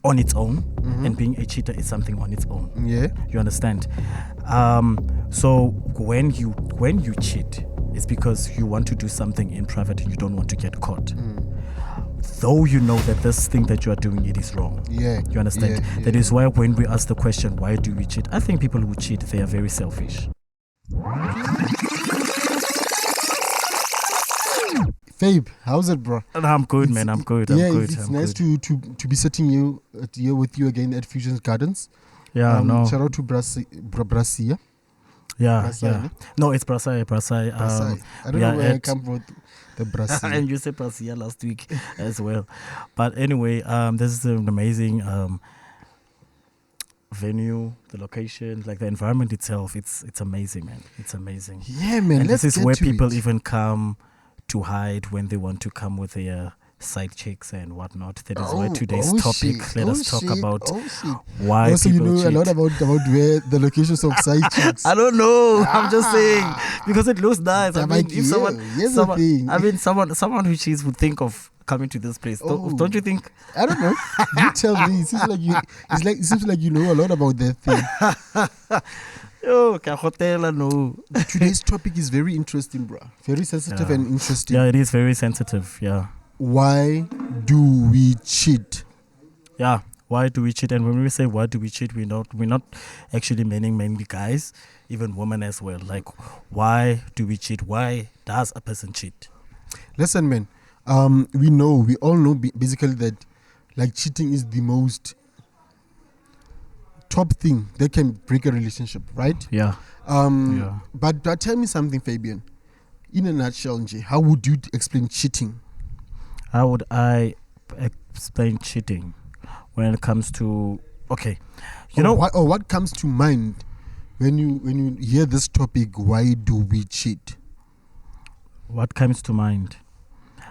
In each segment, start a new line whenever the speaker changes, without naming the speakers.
on its own, and being a cheater is something on its own.
Yeah.
You understand? So when you cheat, it's because you want to do something in private and you don't want to get caught. Though you know that this thing that you are doing, it is wrong.
Yeah.
You understand?
Yeah.
That is why when we ask the question, why do we cheat? I think people who cheat, they are very selfish.
Fabe, how's it, bro?
I'm good, man. I'm good.
It's nice to be sitting here with you again at Fusions Gardens.
Yeah, no.
Shout out to Brasia.
Yeah,
Brasai,
yeah.
ne?
No, it's Brasai.
Brasai. I don't know where I come from the Brasia.
And you said Brasia last week as well. But anyway, this is an amazing venue, the location, like the environment itself. It's amazing, man. It's amazing.
Yeah, man.
And
Let's
this is
get
where
to
people
it.
even come to hide when they want to come with their side chicks and whatnot. That is why today's topic.
Shit.
Let us talk about
shit.
why
Also, you
people
know
cheat.
a lot about where the locations of side chicks.
I don't know. I'm just saying because it looks nice. I mean, if someone who cheats would think of coming to this place. Don't you think?
I don't know. You tell me. It seems like you know a lot about that thing.
Yo, Kahotela, no.
Today's topic is very interesting, bro. Very sensitive and interesting.
Yeah, it is very sensitive. Yeah.
Why do we cheat?
Yeah. Why do we cheat? And when we say why do we cheat, we're not actually meaning mainly guys, even women as well. Like, why do we cheat? Why does a person cheat?
Listen, man. We all know basically that like cheating is the most top thing that can break a relationship, right?
Yeah.
But tell me something, Fabian. In a nutshell, Nje, how would you explain cheating?
How would I explain cheating when it comes to
what comes to mind when you hear this topic? Why do we cheat?
What comes to mind?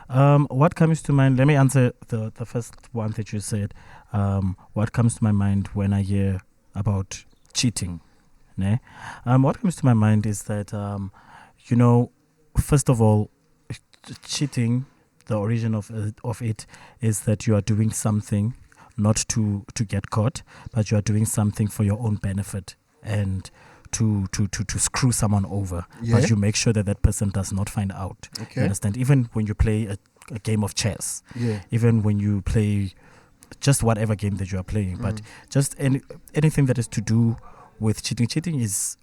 What comes to mind? Let me answer the first one that you said. What comes to my mind when I hear about cheating? Ne? What comes to my mind is that first of all, cheating. The origin of it is that you are doing something not to get caught, but you are doing something for your own benefit and to screw someone over.
Yeah.
But you make sure that person does not find out.
Okay.
You understand? Even when you play a game of chess,
Yeah.
even when you play just whatever game that you are playing, but just anything that is to do with cheating is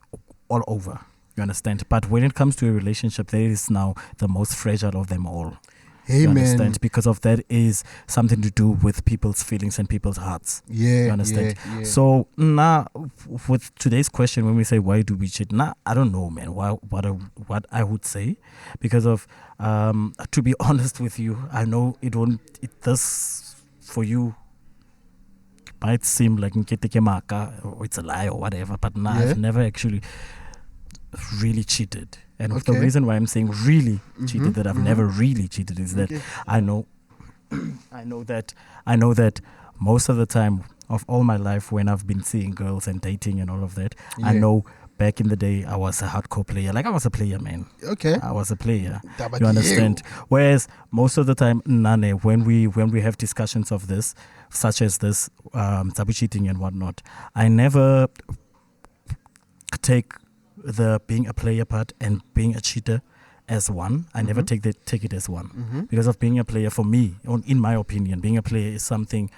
all over. You understand? But when it comes to a relationship, that is now the most fragile of them all.
Hey,
You
man.
understand? Because of that is something to do with people's feelings and people's hearts.
Yeah.
You understand?
Yeah.
So now, with today's question, when we say why do we cheat, I don't know, man. What I would say, because of to be honest with you, I know this for you might seem like nketeke maka or it's a lie or whatever, but I've never actually really cheated. And the
Okay.
reason why I'm saying really cheated, that I've never really cheated, is that I know that most of the time of all my life when I've been seeing girls and dating and all of that, I
Yeah.
know back in the day I was a hardcore player. Like I was a player, man.
Okay.
I was a player.
But
You understand? Whereas most of the time, Nane, when we have discussions of this, such as this, tabu cheating and whatnot, I never take the being a player part and being a cheater as one. I never take it as one. Because of being a player, for me, in my opinion, being a player is something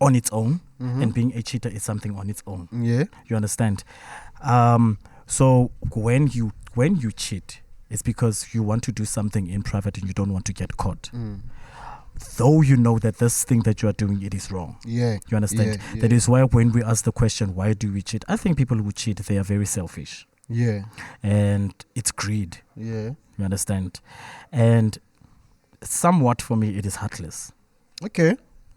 on its own, and being a cheater is something on its own.
Yeah.
You understand? So when you cheat, it's because you want to do something in private and you don't want to get caught. Though you know that this thing that you are doing, it is wrong.
Yeah.
You understand?
Yeah.
That is why when we ask the question, why do we cheat? I think people who cheat, they are very selfish.
Yeah.
And it's greed.
Yeah.
You understand? And somewhat for me, it is heartless.
Okay.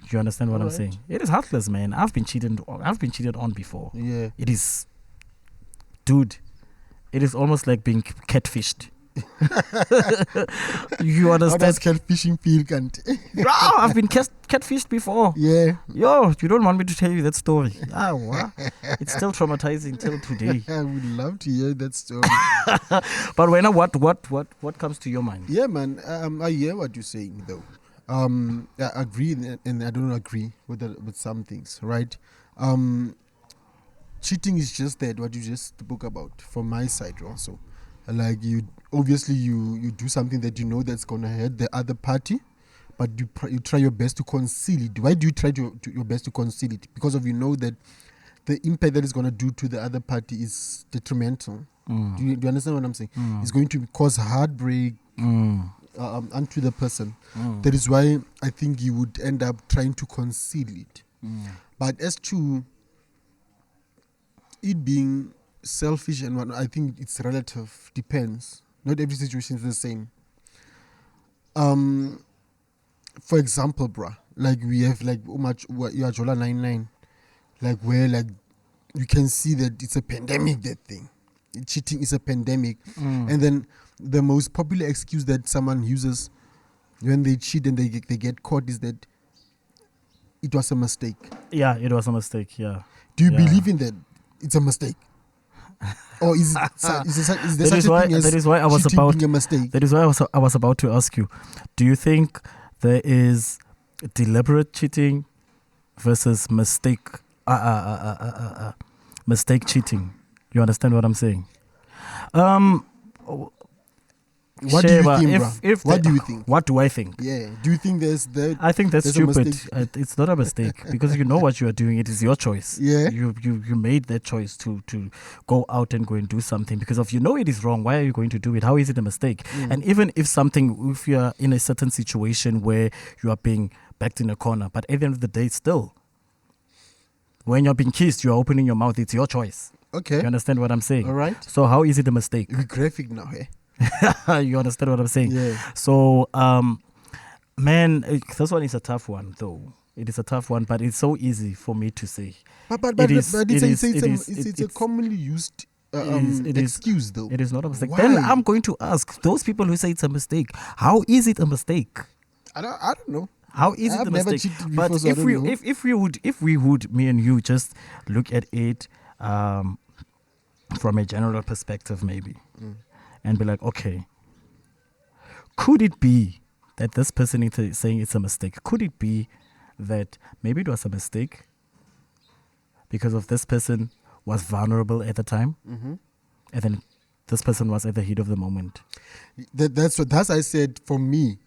You understand what I'm
Alright.
saying? It is heartless, man. I've been cheated on before.
Yeah.
It is, dude, it is almost like being catfished. You
How does
understand?
catfishing feel, can't?
Bro, I've been catfished before.
Yeah.
Yo, you don't want me to tell you that story. What? It's still traumatizing till today.
I would love to hear that story.
But when what comes to your mind?
Yeah, man. I hear what you're saying, though. I agree and I don't agree with some things, right? Cheating is just that what you just spoke about from my side also. Like you obviously you do something that you know that's gonna hurt the other party, but you try your best to conceal it. Why do you try your best to conceal it? Because of you know that the impact that it's gonna do to the other party is detrimental. Do you understand what I'm saying? It's going to cause heartbreak unto the person. That is why I think you would end up trying to conceal it. But as to it being selfish and whatnot, I think it's relative. Depends. Not every situation is the same. For example, bruh, like we have like Yajola 99, like where like you can see that it's a pandemic. That thing, cheating is a pandemic, and then the most popular excuse that someone uses when they cheat and they get caught is that it was a mistake.
Yeah, it was a mistake. Yeah.
Do you believe in that? It's a mistake. Or is there such a thing as
that is why I was
cheating
about
being a mistake?
That is why I was about to ask you. Do you think there is deliberate cheating versus mistake mistake cheating? You understand what I'm saying?
What do you think, bro? What do you think?
What do I think?
Yeah. Do you think
I think that's stupid. It's not a mistake because you know what you are doing. It is your choice.
Yeah.
You made that choice to go out and go and do something because if you know it is wrong, why are you going to do it? How is it a mistake? And even if you are in a certain situation where you are being backed in a corner, but at the end of the day, still, when you're being kissed, you're opening your mouth. It's your choice.
Okay.
You understand what I'm saying?
All right.
So how is it a mistake?
We're graphic now, eh?
You understand what I'm saying?
Yeah.
So, man, this one is a tough one, though. It is a tough one, but it's so easy for me to say.
But it's a commonly used excuse, though.
It is not a mistake.
Why?
Then I'm going to ask those people who say it's a mistake. How is it a mistake?
I don't know.
How is it a mistake? But if we would, me and you, just look at it from a general perspective, maybe. And be like, okay, could it be that this person is saying it's a mistake? Could it be that maybe it was a mistake because of this person was vulnerable at the time, and then this person was at the heat of the moment?
That's I said for me.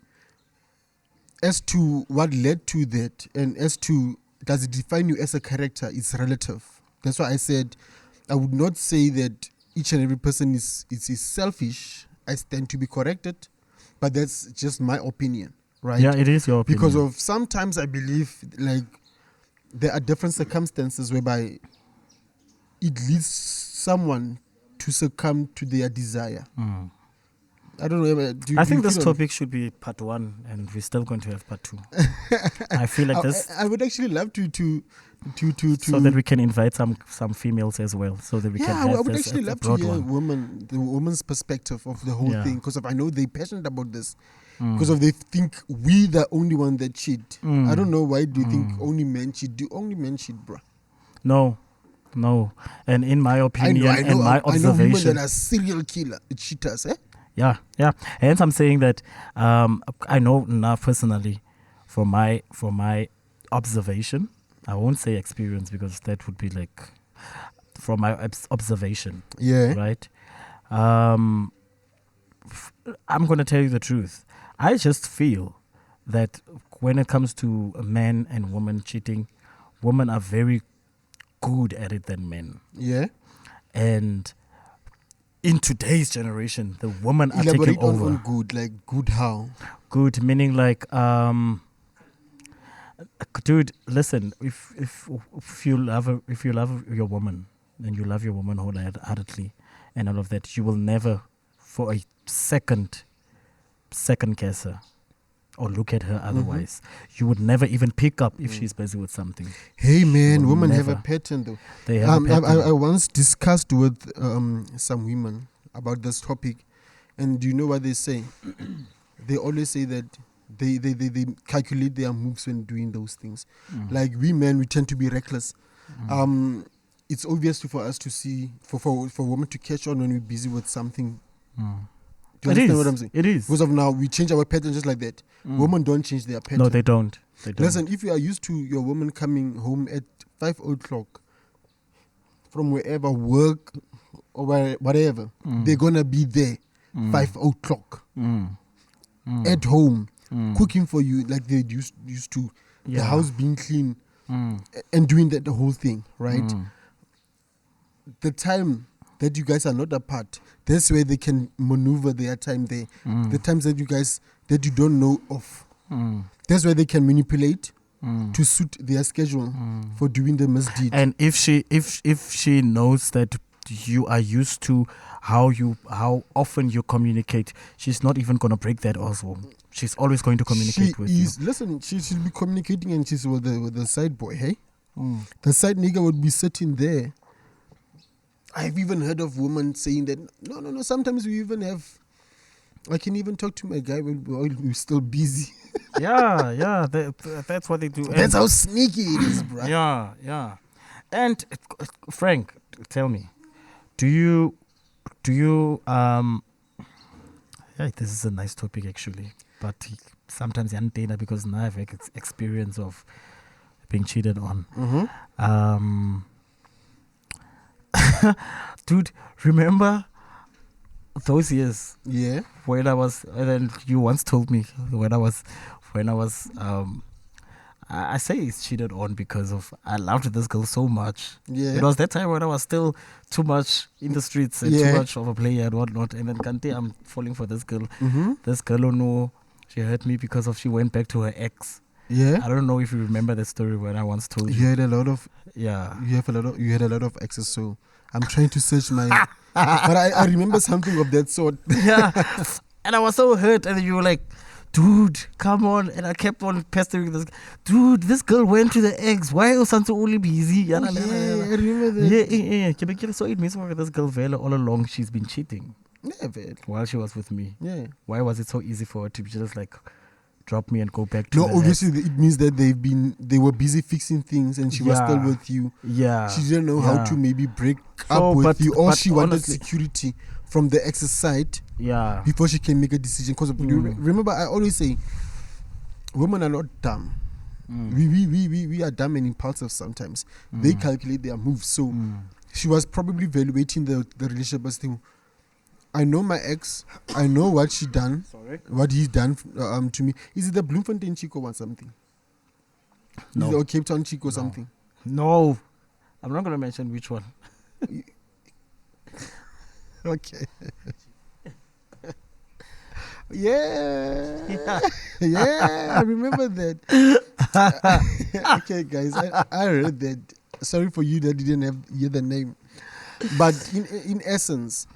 As to what led to that, and as to does it define you as a character, it's relative. That's why I said I would not say that each and every person is selfish. I stand to be corrected, but that's just my opinion, right?
Yeah, it is your opinion.
Because of sometimes I believe like there are different circumstances whereby it leads someone to succumb to their desire. I don't know.
I think this topic should be part 1, and we're still going to have part 2. I feel like this.
I would actually love to
so that we can invite some females as well, so that we can have
I would actually love to hear the woman's perspective of the whole thing, because I know they're passionate about this. Because of they think we the only one that cheat. I don't know why do you think only men cheat? Do only men cheat, bro?
No. And in my opinion, and my observation, I know women
that are serial killer cheaters, eh?
Yeah. Hence, I'm saying that I know now personally, from my observation. I won't say experience because that would be like from my observation.
Yeah.
Right. I'm going to tell you the truth. I just feel that when it comes to men and women cheating, women are very good at it than men.
Yeah.
And in today's generation, the women are taking over.
On good, like good how?
Good meaning like, dude, listen. If you love your woman and you love your woman wholeheartedly and all of that, you will never, for a second guess her or look at her otherwise. You would never even pick up if she's busy with something.
Hey man, women have a pattern though.
They have a pattern.
I once discussed with some women about this topic, and do you know what they say? They always say that they calculate their moves when doing those things. Like we men, we tend to be reckless. It's obvious for us to see, for women to catch on when we're busy with something Do you
It
understand
is.
what I'm saying?
It is.
Because of now, we change our pattern just like that. Women don't change their pattern.
No, they don't. They don't.
Listen, if you are used to your woman coming home at 5 o'clock from wherever, work or whatever, they're gonna be there 5 o'clock at home, cooking for you like they used to, the
Yeah.
house being clean and doing that the whole thing, right? The time that you guys are not apart, that's where they can maneuver their time there. The times that you guys that you don't know of, that's where they can manipulate to suit their schedule for doing the misdeed.
And if she knows that you are used to how often you communicate, she's not even gonna break that also. She's always going to communicate with you.
Listen, she'll be communicating and she's with the side boy, hey? The side nigga would be sitting there. I've even heard of women saying that, no, sometimes we even have, I can even talk to my guy when we're still busy.
Yeah, that's what they do.
That's how sneaky it is, bro.
Yeah. And Frank, tell me, do you yeah, this is a nice topic actually, but sometimes you're data because now I've experience of being cheated on. Dude, remember those years
Yeah.
when I was, and then you once told me when I was I say it's cheated on because of I loved this girl so much.
Yeah.
It was that time when I was still too much in the streets and
Yeah.
too much of a player and whatnot. And then Kante, I'm falling for this girl. This girl, oh no, she hurt me because of she went back to her ex.
Yeah.
I don't know if you remember the story when I once told
You
you.
had a lot of
Yeah.
you had a lot of access, so I'm trying to search my but I remember something of that sort.
Yeah. And I was so hurt. And then you were like, dude, come on. And I kept on pestering this. Dude, this girl went to the ex. Why was Santo only busy?
Yeah, I remember that.
Yeah. So it means that this girl Vela all along she's been cheating
Yeah, man.
while she was with me.
Yeah.
Why was it so easy for her to just like drop me and go back to
No,
the
obviously
ex?
it means that they were busy fixing things and she was still
Yeah.
with you.
Yeah.
She didn't know how
Yeah.
to maybe break
So,
up with
but-
you, or
but
she wanted
honestly-
security from the ex's side
Yeah.
before she can make a decision. Because remember, I always say, women are not dumb. We are dumb and impulsive sometimes. They calculate their moves. So she was probably evaluating the relationship as to, I know my ex, I know what she done, what he's done to me. Is it the Bloemfontein Chico or something?
No.
Is it, or Cape Town Chico or something?
No. I'm not going to mention which one.
Okay. Yeah. I remember that. Okay, guys, I heard that. Sorry for you that didn't hear the name. But in essence,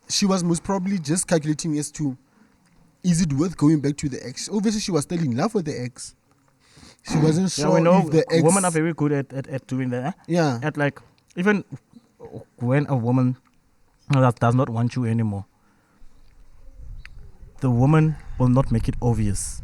she was most probably just calculating as to, is it worth going back to the ex? Obviously, she was still in love with the ex. She wasn't sure
we know
if the ex...
women are very good at doing that.
Yeah.
At like, even when a woman that does not want you anymore, the woman will not make it obvious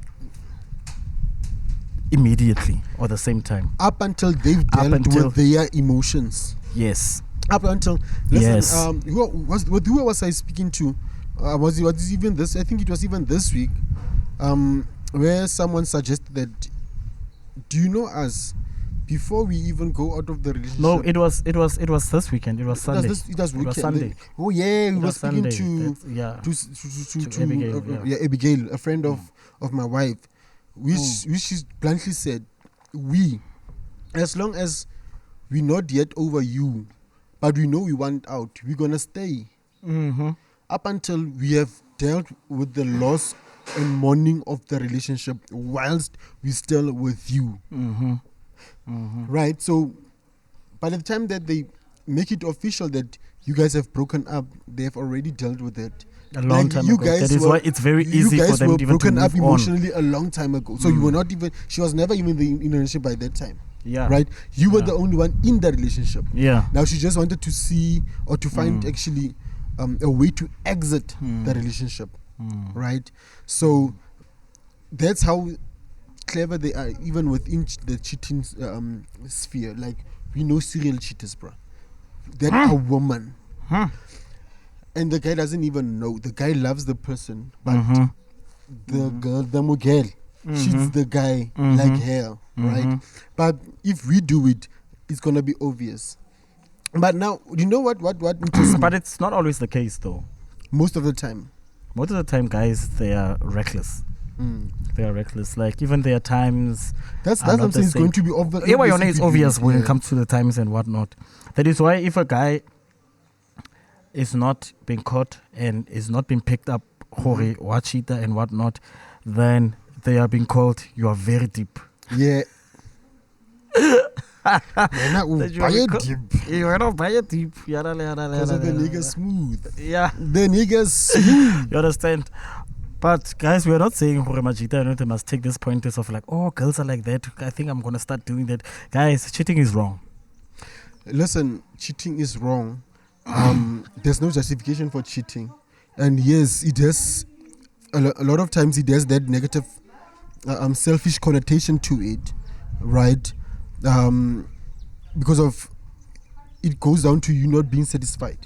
immediately or the same time.
Up until they've dealt with their emotions.
Yes.
Up until... Listen,
Yes.
who was I speaking to? Was it even this? I think it was even this week, where someone suggested that, do you know us? Before we even go out of the relationship...
No, it was this weekend. It was Sunday.
It was weekend.
Sunday.
Oh yeah, we
It
were
was
speaking
Sunday.
to
To Abigail,
Abigail, a friend of my wife, which she bluntly said, we, as long as we're not yet over you, but we know we want out, we're gonna stay up until we have dealt with the loss and mourning of the relationship whilst we're still with you. Right? So by the time that they make it official that you guys have broken up, they have already dealt with it.
A long time ago. That is why it's very easy for them even to
broken
move
up
on.
emotionally a long time ago. So you were not even... She was never even in a relationship by that time.
Yeah.
Right? You were the only one in the relationship.
Yeah.
Now she just wanted to see or to find actually a way to exit the relationship. Right? So that's how clever they are, even within the cheating sphere. Like, we know serial cheaters, bro. That a woman. and the guy doesn't even know. The guy loves the person, but
Mhm.
the girl, the Mugel, cheats the guy like hell, right? But if we do it, it's gonna be obvious. But now, you know what interests me?
But it's not always the case, though.
Most of the time.
Most of the time, guys, they are reckless. They are reckless. Like, even there are times.
That's
are
what
not
I'm
the
saying. It's
same.
going to be obvious.
Yeah, well, your name is obvious when it comes to the times and whatnot. That is why if a guy is not being caught and is not being picked up, hori, wachita and whatnot, then they are being called, you are very deep.
Yeah.
That you are being called-
deep.
You are not very deep. Yada, yada, yada,
Because of the
yada,
nigga
yada.
smooth.
Yeah,
The nigga smooth.
you understand? But guys, we are not saying hori majita and they must take this pointers of like, oh, girls are like that. I think I'm going to start doing that. Guys, cheating is wrong.
Listen, cheating is wrong. There's no justification for cheating. And yes, it has a lot of times it has that negative selfish connotation to it, right? Because of it goes down to you not being satisfied,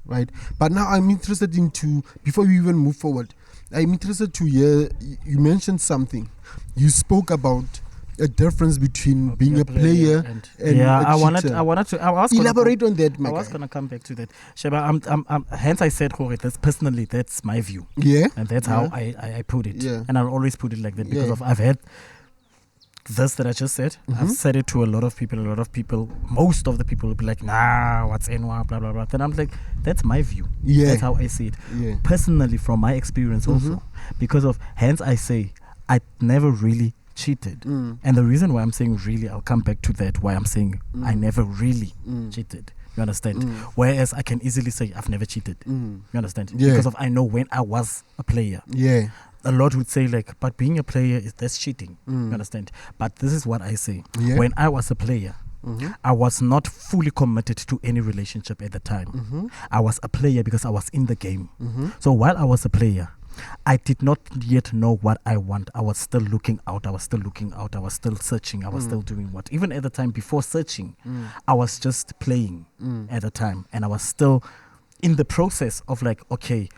right? But now I'm interested into, before we even move forward, I'm interested to hear, you mentioned something. You spoke about a difference between being a player and
yeah,
a
I wanted
cheater.
to. I was gonna
Elaborate on that, my
I was
guy.
gonna come back to that, Sheba. Hence, I said, Jorge, that's personally, that's my view,
Yeah.
and that's how I put it.
Yeah.
And I'll always put it like that because
Yeah.
of I've had this that I just said. I've said it to a lot of people. A lot of people, most of the people will be like, nah, what's Enwa, blah blah blah. Then I'm like, that's my view.
Yeah.
That's how I see it.
Yeah.
Personally, from my experience also, because of hence I say I never really cheated. And the reason why I'm saying really, I'll come back to that, why I'm saying I never really cheated. You understand? Whereas I can easily say I've never cheated. You understand?
Yeah.
Because of I know when I was a player.
Yeah.
A lot would say like, but being a player that's cheating. You understand? But this is what I say.
Yeah.
When I was a player, I was not fully committed to any relationship at the time. I was a player because I was in the game. So while I was a player, I did not yet know what I want. I was still looking out. I was still searching. I was still doing what. Even at the time before searching, I was just playing at the time. And I was still in the process of like, okay,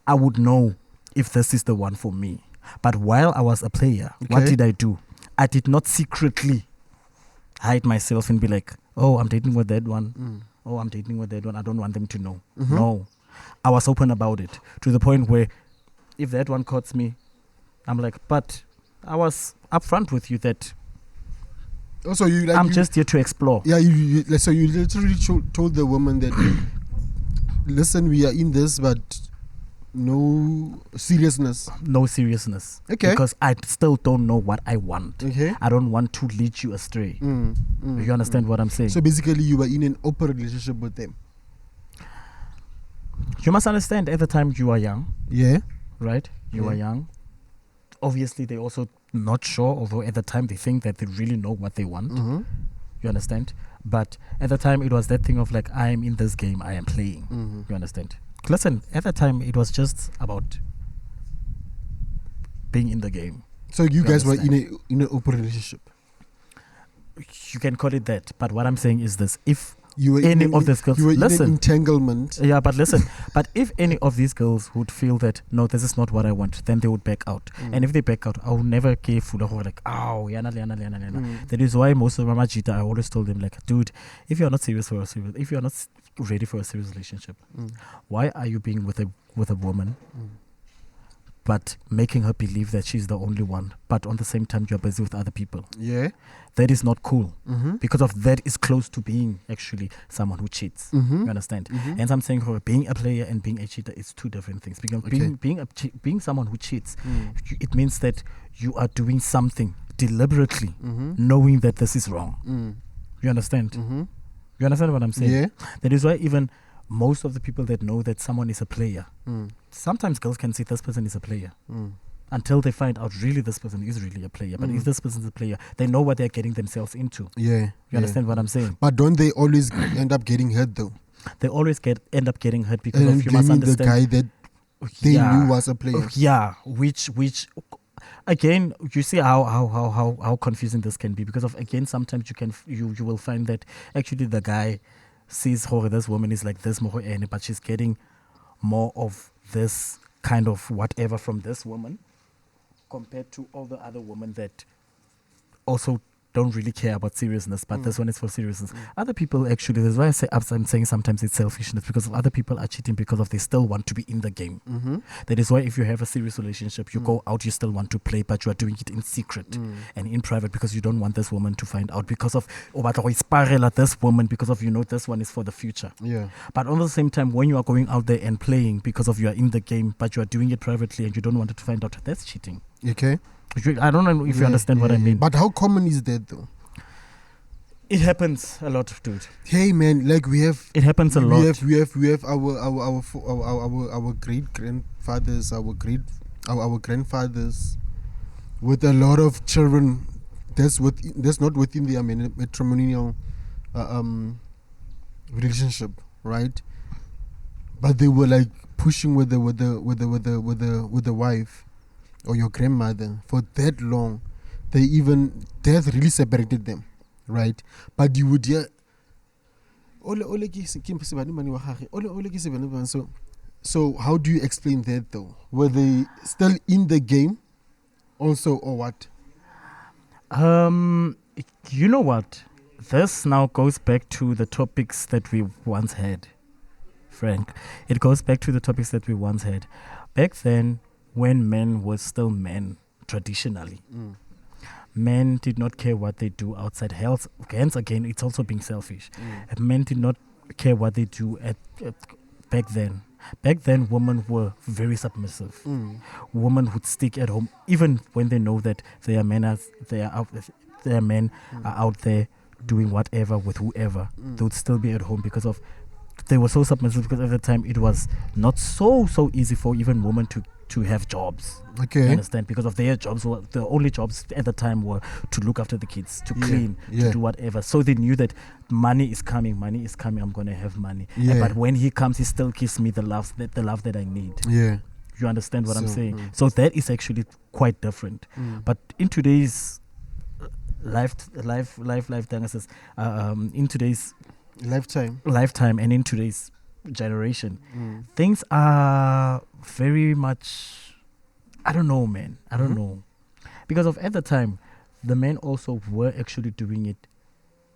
I would know if this is the one for me. But while I was a player, what
Okay.
did I do? I did not secretly hide myself and be like, oh, I'm dating with that one. Oh, I'm dating with that one. I don't want them to know. No. I was open about it to the point where if that one caught me, I'm like, but I was upfront with you that
Also, you like
I'm
you,
just here to explore.
yeah. So you literally told the woman that, listen, we are in this, but no seriousness.
No seriousness.
Okay.
Because I still don't know what I want.
Okay.
I don't want to lead you astray. You understand what I'm saying?
So basically, you were in an open relationship with them.
You must understand at the time you are young,
Yeah.
right? You
Yeah.
are young. Obviously, they're also not sure, although at the time they think that they really know what they want. You understand? But at the time, it was that thing of like, I am in this game, I am playing. You understand? Listen, at the time, it was just about being in the game.
So you guys were
understand.
in an open relationship.
You can call it that. But what I'm saying is this. If
You were
any
in
of these girls,
You were in
listen.
an entanglement.
Yeah, but listen. But if any of these girls would feel that, no, this is not what I want, then they would back out. And if they back out, I will never care for the whole like, oh, yana. That is why most of Mama Jita, I always told them, like, dude, if you're not serious for a serious, if you're not ready for a serious relationship, why are you being with a woman, but making her believe that she's the only one, but on the same time you're busy with other people?
Yeah.
That is not cool. Because of that is close to being actually someone who cheats. You understand? And I'm saying, being a player and being a cheater is two different things. Because being someone who cheats, it means that you are doing something deliberately, knowing that this is wrong. You understand? You understand what I'm saying?
Yeah.
That is why even most of the people that know that someone is a player, sometimes girls can say this person is a player. Until they find out really this person is really a player. But if this person's a player, they know what they're getting themselves into.
Yeah.
You understand what I'm saying?
But don't they always end up getting hurt though?
They always end up getting hurt because
And
of, you must
blaming the
understand.
guy that they knew was a player.
Yeah, which again, you see how confusing this can be, because of, again, sometimes you will find that actually the guy sees this woman is like this, but she's getting more of this kind of whatever from this woman compared to all the other women that also don't really care about seriousness, but this one is for seriousness. Other people actually, that's why I say I'm saying sometimes it's selfishness, because other people are cheating because of they still want to be in the game. That is why if you have a serious relationship, you go out, you still want to play, but you are doing it in secret and in private because you don't want this woman to find out, because of this woman, because of this one is for the future.
Yeah.
But on the same time, when you are going out there and playing because of you are in the game, but you are doing it privately and you don't want it to find out, that's cheating.
Okay.
I don't know if you understand what I mean.
But how common is that though?
It happens a lot, dude.
Hey man, like we have.
It happens a lot.
We have our great grandfathers, our grandfathers, with a lot of children. That's not within the matrimonial relationship, right? But they were like pushing with the wife or your grandmother for that long. Death really separated them, right? But you would hear so how do you explain that though? Were they still in the game also, or what?
You know what? This now goes back to the topics that we once had, Frank. It goes back to the topics that we once had. Back then, when men were still men, traditionally, men did not care what they do outside. Hence, again, it's also being selfish. Men did not care what they do back then. Back then, women were very submissive. Women would stick at home, even when they know that their men are out there doing whatever with whoever. They would still be at home because of they were so submissive. Because at the time, it was not so easy for even women to have jobs.
Okay.
You understand? Because of their jobs, the only jobs at the time were to look after the kids, to clean, to do whatever. So they knew that money is coming, I'm going to have money. But when he comes, he still gives me the love that I need.
Yeah.
You understand what I'm saying? So that is actually quite different. But in today's in today's lifetime and in today's generation, things are very much, I don't know, man. I don't know. Because of at the time, the men also were actually doing it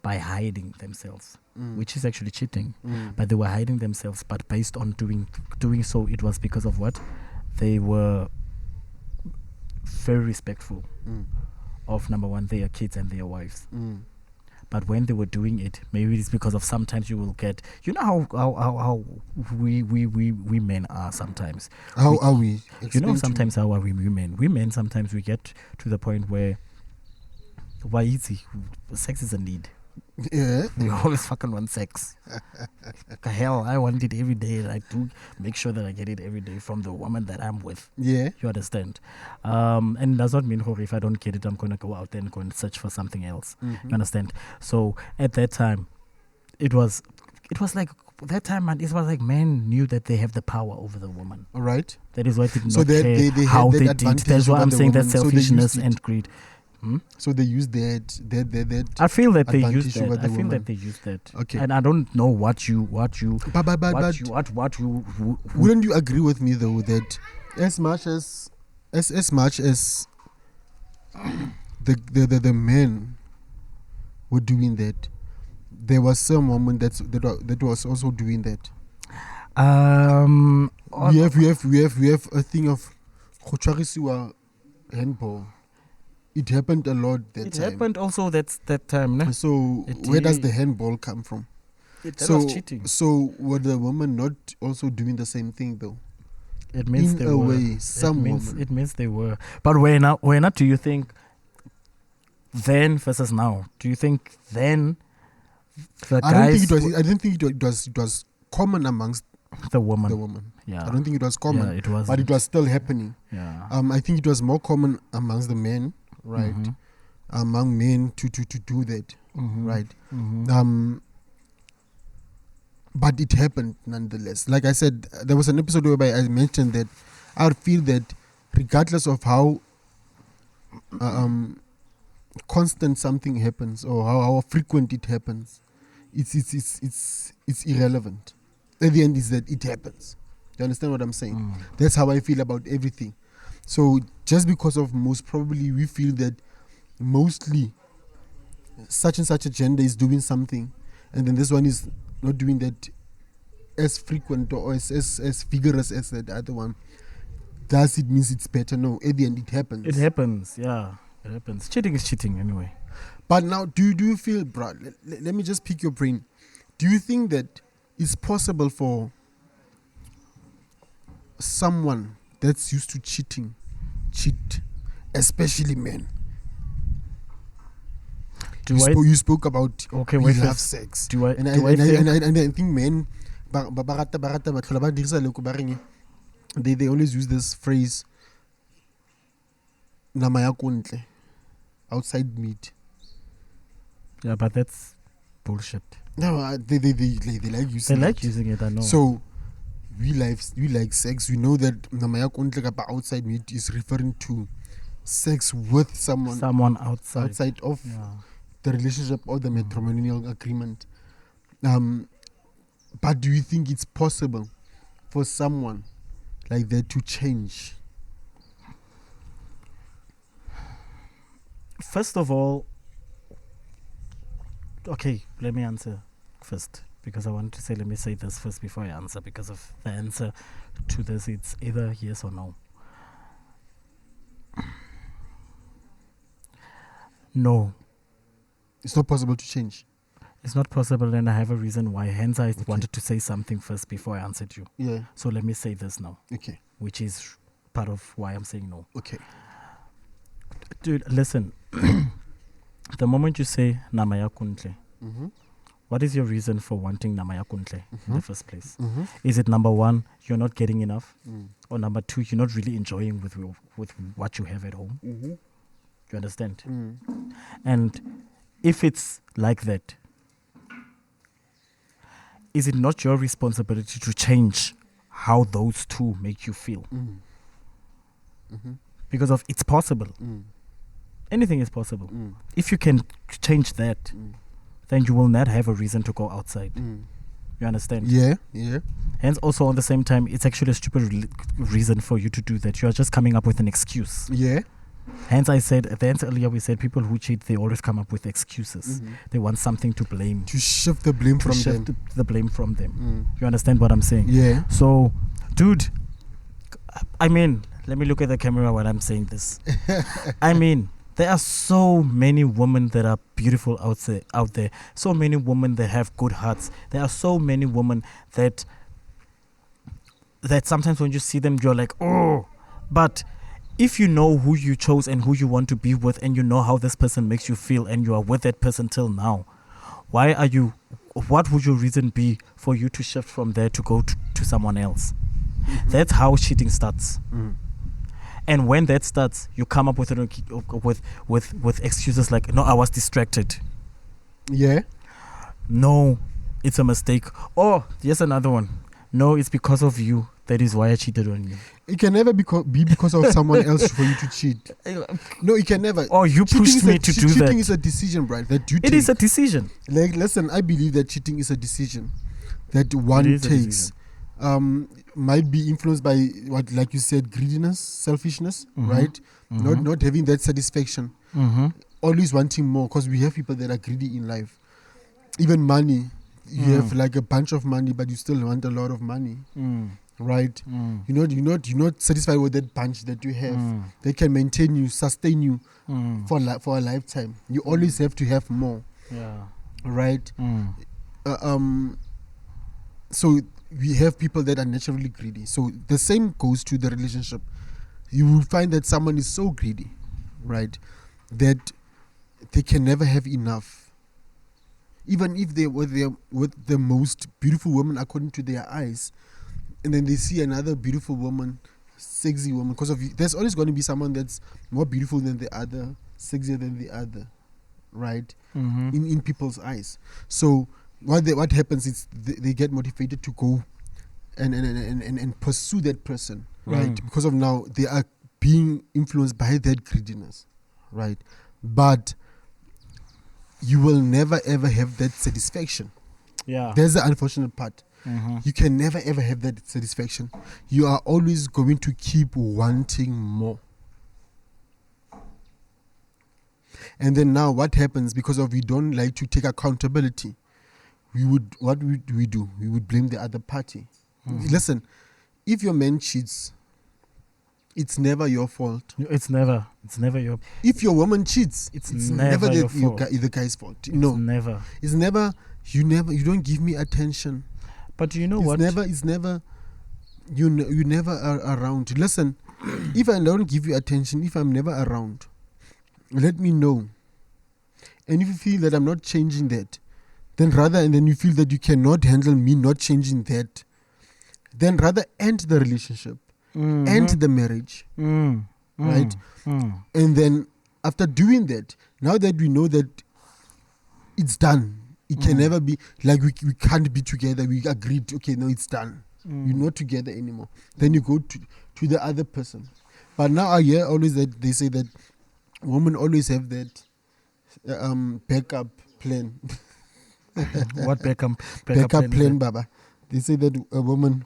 by hiding themselves, which is actually cheating. But they were hiding themselves, but based on doing so, it was because of what? They were very respectful of, number one, their kids and their wives. But when they were doing it, maybe it's because of sometimes you will get, you know how we men are sometimes.
How are we?
You know sometimes how are we men? We men sometimes we get to the point where why easy? Sex is a need.
Yeah.
We always fucking want sex. Hell, I want it every day. I do make sure that I get it every day from the woman that I'm with.
Yeah.
You understand? And it does not mean, if I don't get it, I'm going to go out there and go and search for something else. You understand? So at that time, it was like, that time, man, it was like men knew that they have the power over the woman.
All right.
That is why they did
So
not care
they
how
had
they
that
did.
advantage
That's why
over
I'm
the
saying that
woman, so they
selfishness
used it.
and greed.
So they use that.
I feel that they
advantage
use
over
that.
the
I feel
woman.
that they use that.
Okay.
And I don't know what you
But
who-
wouldn't you agree with me though that as much as the men were doing that, there was some woman that was also doing that. We have a thing of go handball. It happened a lot that
it
time.
happened also that time. Ne?
So
It
where does
did.
the handball come from?
That was cheating.
So were the women not also doing the same thing though?
It means
In
they
a
were.
way, some women.
It means they were. But when not do you think then versus now? Do you think then the
I don't
guys
think it was common amongst
the woman?
the woman.
Yeah.
I don't think it was common.
Yeah, it was.
But it was still happening.
Yeah.
I think it was more common amongst the men, right?
Mhm.
Among men to do that,
Mhm.
right?
Mhm.
But it happened nonetheless. Like I said, there was an episode whereby I mentioned that I would feel that regardless of how constant something happens or how frequent it happens, it's irrelevant. At the end is that it happens, You understand what I'm saying? That's how I feel about everything. So just because of most probably we feel that mostly such and such a gender is doing something, and then this one is not doing that as frequent or as vigorous as the other one, does it means it's better? No, at the end it happens.
It happens, yeah. It happens. Cheating is cheating anyway.
But now, do you feel, Brad? Let me just pick your brain. Do you think that it's possible for someone that's used to cheat, especially men? You spoke about
okay,
we
wait
love
first.
sex.
Do I
And I think men they always use this phrase nama ya kontle, outside meat.
Yeah, but that's bullshit.
No, they like using
They like using it, I know.
So we like sex. We know that nama ya kontle kapa outside meat is referring to sex with someone outside of the relationship or the matrimonial agreement. But do you think it's possible for someone like that to change?
First of all, okay, let me answer first, because I wanted to say, let me say this first before I answer, because of the answer to this, it's either yes or no. No.
It's not possible to change.
It's not possible, and I have a reason why. Hence, I wanted to say something first before I answered you.
Yeah.
So let me say this now.
Okay.
Which is part of why I'm saying no.
Okay.
Dude, listen. The moment you say Namaya Kuntle, what is your reason for wanting Namaya Kuntle in the first place? Is it number one, you're not getting enough? Or number two, you're not really enjoying with what you have at home? You understand? And if it's like that, is it not your responsibility to change how those two make you feel? Because of it's possible. Anything is possible. If you can change that, then you will not have a reason to go outside. You understand?
Yeah, yeah.
Hence, also on the same time, it's actually a stupid reason for you to do that. You are just coming up with an excuse.
Yeah.
Hence, I said, at the end earlier, we said people who cheat, they always come up with excuses. They want something to blame.
To shift the blame from them.
The blame from them. You understand what I'm saying?
Yeah.
So, dude, I mean, let me look at the camera while I'm saying this. I mean, there are so many women that are beautiful out there. So many women that have good hearts. There are so many women that sometimes when you see them, you're like, oh. But if you know who you chose and who you want to be with, and you know how this person makes you feel, and you are with that person till now, what would your reason be for you to shift from there to go to someone else? That's how cheating starts. And when that starts, you come up with excuses like, no, I was distracted.
Yeah.
No, it's a mistake. Oh, yes, another one. No, it's because of you. That is why I cheated on you.
It can never be because of someone else for you to cheat. No, it can never.
Oh, you pushed me to do that.
Cheating is a decision, right? That you take.
It is a decision.
Like, listen, I believe that cheating is a decision that one takes. Might be influenced by what, like you said, greediness, selfishness, right? Not having that satisfaction, always wanting more, because we have people that are greedy in life. Even money, you have like a bunch of money, but you still want a lot of money, right? You're not satisfied with that bunch that you have. They can maintain you, sustain you for a lifetime. You always have to have more, right? So we have people that are naturally greedy. So the same goes to the relationship. You will find that someone is so greedy, right, that they can never have enough. Even if they were there with the most beautiful woman according to their eyes, and then they see another beautiful woman, sexy woman, because there's always going to be someone that's more beautiful than the other, sexier than the other, right? In people's eyes. So what happens is they get motivated to go and pursue that person, right? Because of now they are being influenced by that greediness, right? But you will never ever have that satisfaction
Yeah.
There's the unfortunate part.
Mm-hmm.
You can never ever have that satisfaction. You are always going to keep wanting more. And then now what happens, because of we don't like to take accountability, what would we do? We would blame the other party. Listen, if your man cheats, it's never your fault.
It's never your.
If your woman cheats,
It's
never
never your fault.
the guy's fault.
It's
No,
never.
it's never. You don't give me attention.
But you know
It's
what?
never. You never are around. Listen, if I don't give you attention, if I'm never around, let me know. And if you feel that I'm not changing that, then you feel that you cannot handle me not changing that, then rather end the relationship, end the marriage, right? And then after doing that, now that we know that it's done, it can never be like we can't be together. We agreed, okay, no, it's done. We're not together anymore. Then you go to the other person. But now I hear always that they say that women always have that backup plan.
What backup
plan, Baba. They say that a woman.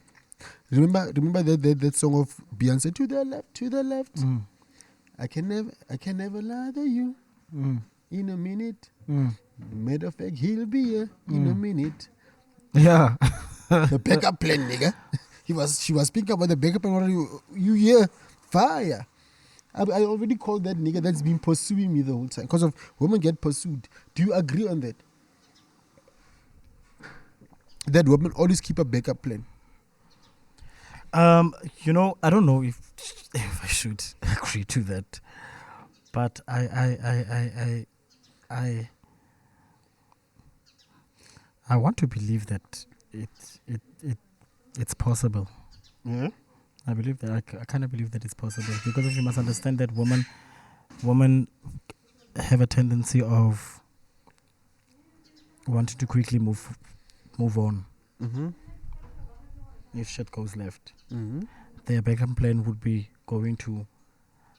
Remember that song of Beyonce, to the left. I can never lie to you. In a minute. Matter of fact, he'll be here in a minute.
Yeah.
The backup plan, nigga. She was speaking about the backup plan. You hear fire. I already called that nigga that's been pursuing me the whole time. Because of women get pursued. Do you agree on that? That women always keep a backup plan.
I don't know if I should agree to that, but I want to believe that it's possible.
Yeah.
I believe that I kind of believe that it's possible, because if you must understand that women have a tendency of wanting to quickly move on. If shit goes left, their backup plan would be going to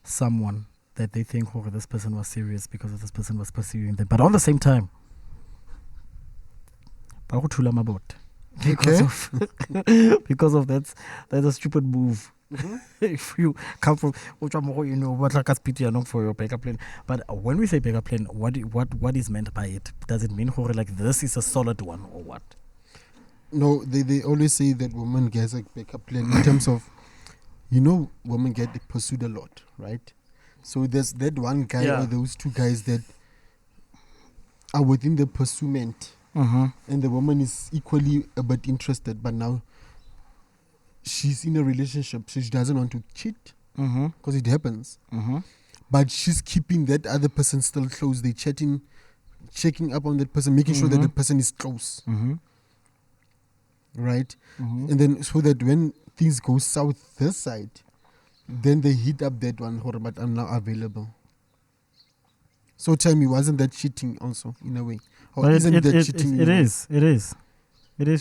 someone that they think, oh, this person was serious because this person was pursuing them. But on the same time, because of that's a stupid move. If you come from for your backup plan. But when we say backup plan, what is meant by it? Does it mean like this is a solid one or what?
No, they always say that women get a backup plan in terms of, women get pursued a lot, right? So there's that one guy or those two guys that are within the pursuit, and the woman is equally a bit interested, but now she's in a relationship, so she doesn't want to cheat, because it happens. But she's keeping that other person still close. They checking up on that person, making sure that the person is close. Right? And then so that when things go south this side, then they hit up that one, but I'm now available. So tell me, wasn't that cheating also in a way? Or
but
isn't that cheating?
It is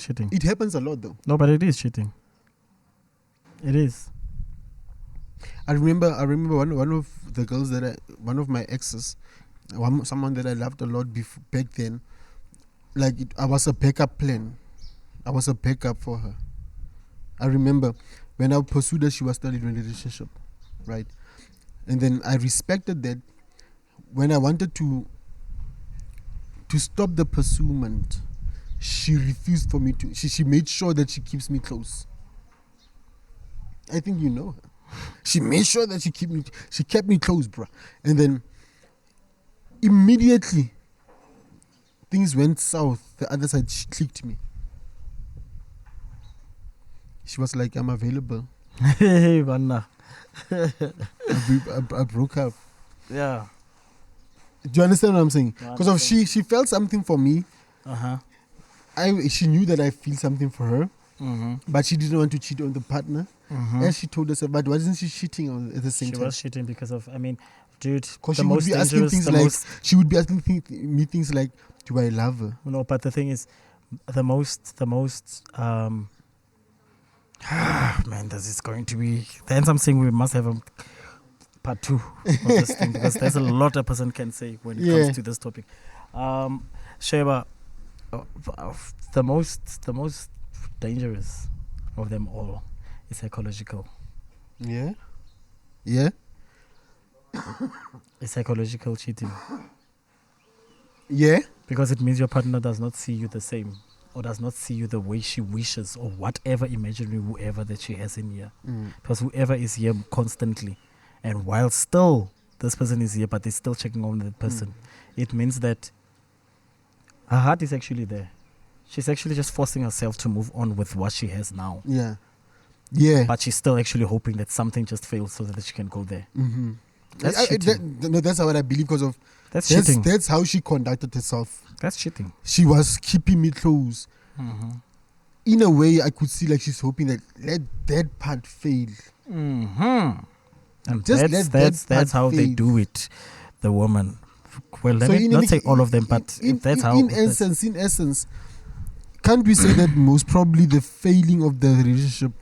cheating.
It happens a lot though.
No, but it is cheating. It is.
I remember one of the girls one of my exes, someone that I loved a lot back then, I was a backup plan. I was a backup for her. I remember when I pursued her, she was still in a relationship, right? And then I respected that. When I wanted to stop the pursuit, she refused for me to. She made sure that she keeps me close. I think you know her. She made sure that she kept me close, bro. And then immediately things went south. The other side, she clicked me. She was like, I'm available.
Hey, Vanna.
I broke up.
Yeah.
Do you understand what I'm saying? Because of she felt something for me. She knew that I feel something for her, but she didn't want to cheat on the partner. And she told herself, but wasn't she cheating at the same time?
She was cheating because of, dude.
Because she would be asking things like, she would be asking me things like, do I love her?
No, but the thing is, the most man, this is going to be. Then I'm saying we must have a part 2 of this thing, because there's a lot a person can say when it comes to this topic. Sheba, the most dangerous of them all is psychological.
Yeah. Yeah.
It's psychological cheating
Yeah.
because it means your partner does not see you the same, or does not see you the way she wishes, or whatever imaginary whoever that she has in here. Because whoever is here constantly, and while still this person is here, but they're still checking on that person, it means that her heart is actually there. She's actually just forcing herself to move on with what she has now.
Yeah. Yeah.
But she's still actually hoping that something just fails so that she can go there.
Mm-hmm.
That's cheating.
No, that's what I believe because of
That's cheating.
that's how she conducted herself.
That's cheating.
She was keeping me close.
Mm-hmm.
In a way, I could see like she's hoping that let that part fail.
Mm-hmm. And
Just
that's how they do it, the woman. Well, let me not say all of them, but that's how.
In essence, can't we say that most probably the failing of the relationship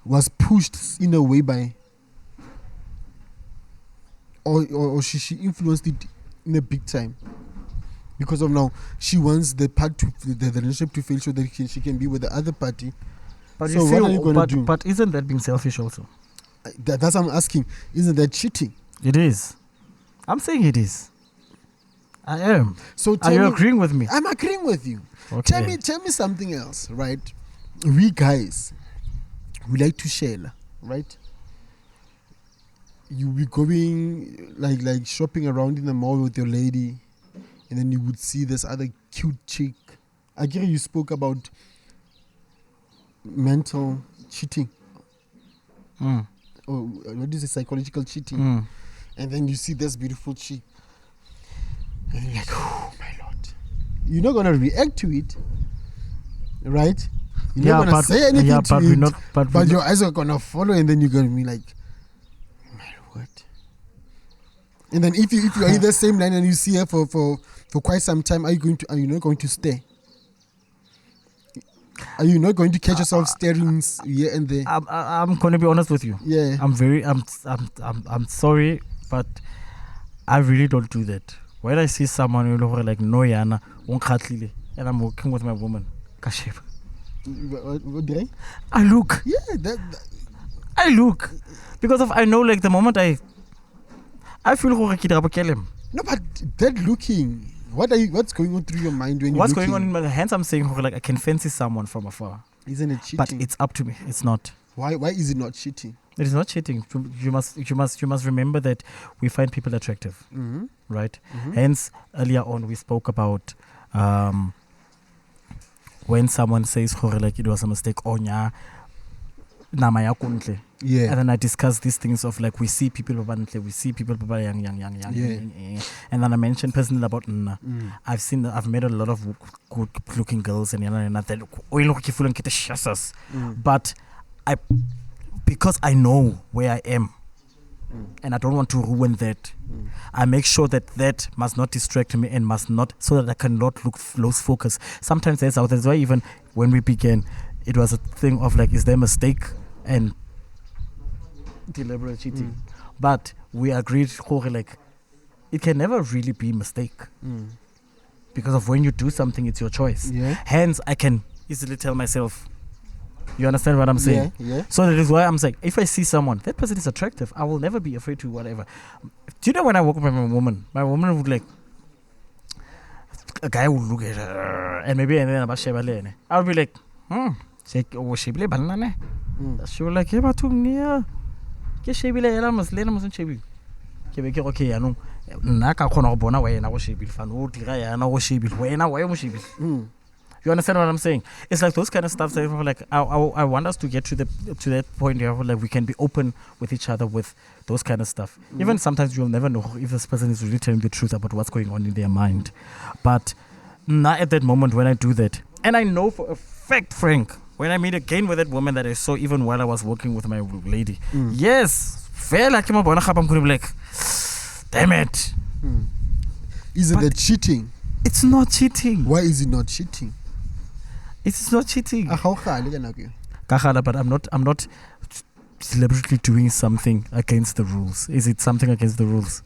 was pushed in a way by, or she influenced it in a big time, because of now she wants the relationship to fail so that she can be with the other party.
But
so
you
what are you gonna do?
But isn't that being selfish also?
That's what I'm asking. Isn't that cheating?
It is. I'm saying it is. I am.
So
Are you agreeing with me?
I'm agreeing with you.
Okay.
Tell me something else, right? We guys, we like to share, right? You be going like shopping around in the mall with your lady, and then you would see this other cute chick. I get you spoke about mental cheating,
Mm.
or what is it, psychological cheating,
Mm.
and then you see this beautiful chick, and you're like, oh my lord, you're not gonna react to it, right? You're not gonna say anything to it, but your eyes are gonna follow, and then you're gonna be like, my word. And then if you are in the same line and you see her for quite some time, are you not going to stay? Are you not going to catch yourself staring here and there?
I'm going to be honest with you.
Yeah.
I'm sorry, but I really don't do that. When I see someone like no yana, and I'm working with my woman, kasheba.
What did
I look.
Yeah,
I look because I know like the moment I feel
no, but that looking. What's going on through your mind when you're
what's
looking?
going on in my hands? I'm saying like I can fancy someone from afar.
Isn't it cheating?
But it's up to me. It's not.
Why is it not cheating?
It is not cheating. You must remember that we find people attractive,
Mm-hmm.
right?
Mm-hmm.
Hence, earlier on we spoke about when someone says like it was a mistake, onya nama ya kuntle.
Yeah.
And then I discuss these things of like we see people we see people young.
Yeah.
And then I mentioned personally about Nna.
Mm.
I've met a lot of good looking girls and that
Mm.
but because I know where I am and I don't want to ruin that, I make sure that must not distract me and must not, so that I cannot lose focus. Sometimes that's why even when we began, it was a thing of like, is there a mistake and deliberate cheating? But we agreed, like, it can never really be a mistake because of when you do something, it's your choice.
Yeah.
Hence, I can easily tell myself, you understand what I'm saying?
Yeah.
So that is why I'm saying, if I see someone, that person is attractive, I will never be afraid to whatever. Do you know when I walk with my woman would like, a guy would look at her and maybe and then I'll be like, she will like, hey, but near. She be like, okay, I know. Naka kono bona wa yena go shebil fan o dira yana go shebil wena wa yo shebil. You understand what I'm saying? It's like those kind of stuff that like I want us to get to that point where like we can be open with each other with those kind of stuff. Even sometimes you'll never know if this person is really telling the truth about what's going on in their mind. But not at that moment when I do that, and I know for a fact, Frank, when I meet again with that woman that I saw even while I was working with my lady, yes, fair like I'm like, damn it.
Isn't that cheating?
It's not cheating.
Why is it not cheating?
It's not cheating.
But
I'm not deliberately doing something against the rules. Is it something against the rules?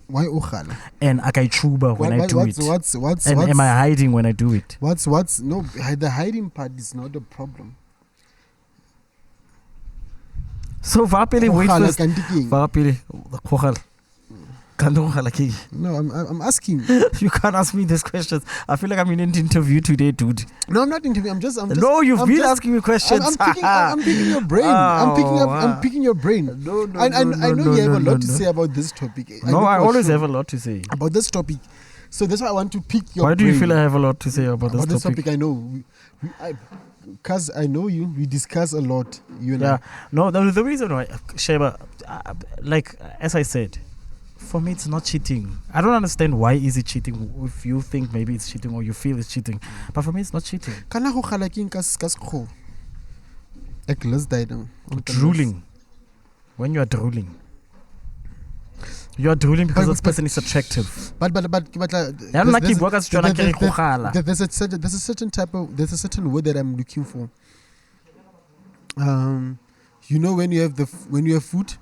Why ukhala?
And akaichuba when I do it.
What's
And am I hiding when I do it?
What's no, the hiding part is not a problem.
So vapili wait
Ukhala
first.
kanti
Vapili khokhala. Kanti ukhala ke?
No, I'm asking.
You can't ask me these questions. I feel like I'm in an interview today, dude.
No, I'm not interviewing. I'm just.
No, you've
I'm
been
just-
asking me questions.
I'm picking your brain. I'm picking your brain.
No, no,
I
no,
know
no,
you have a
no,
lot to
no.
say about this topic.
No, I always have a lot to say.
about this topic. So that's why I want to pick your
Why do
brain.
you feel I have a lot to say about this topic?
I know. Because I know you. We discuss a lot. You and
Yeah,
I.
no, the reason why, Sheba, like, as I said, for me, it's not cheating. I don't understand why is it cheating if you think maybe it's cheating or you feel it's cheating. But for me, it's not cheating.
Kana go khala ke nka se ka sekgowa. Ek lus daiding.
Drooling. When you are drooling. You are drooling because this person is attractive.
But
Ya nna ke bua ka Setswana ke re go gala.
there's a certain there's a certain word that I'm looking for. You know when you have food,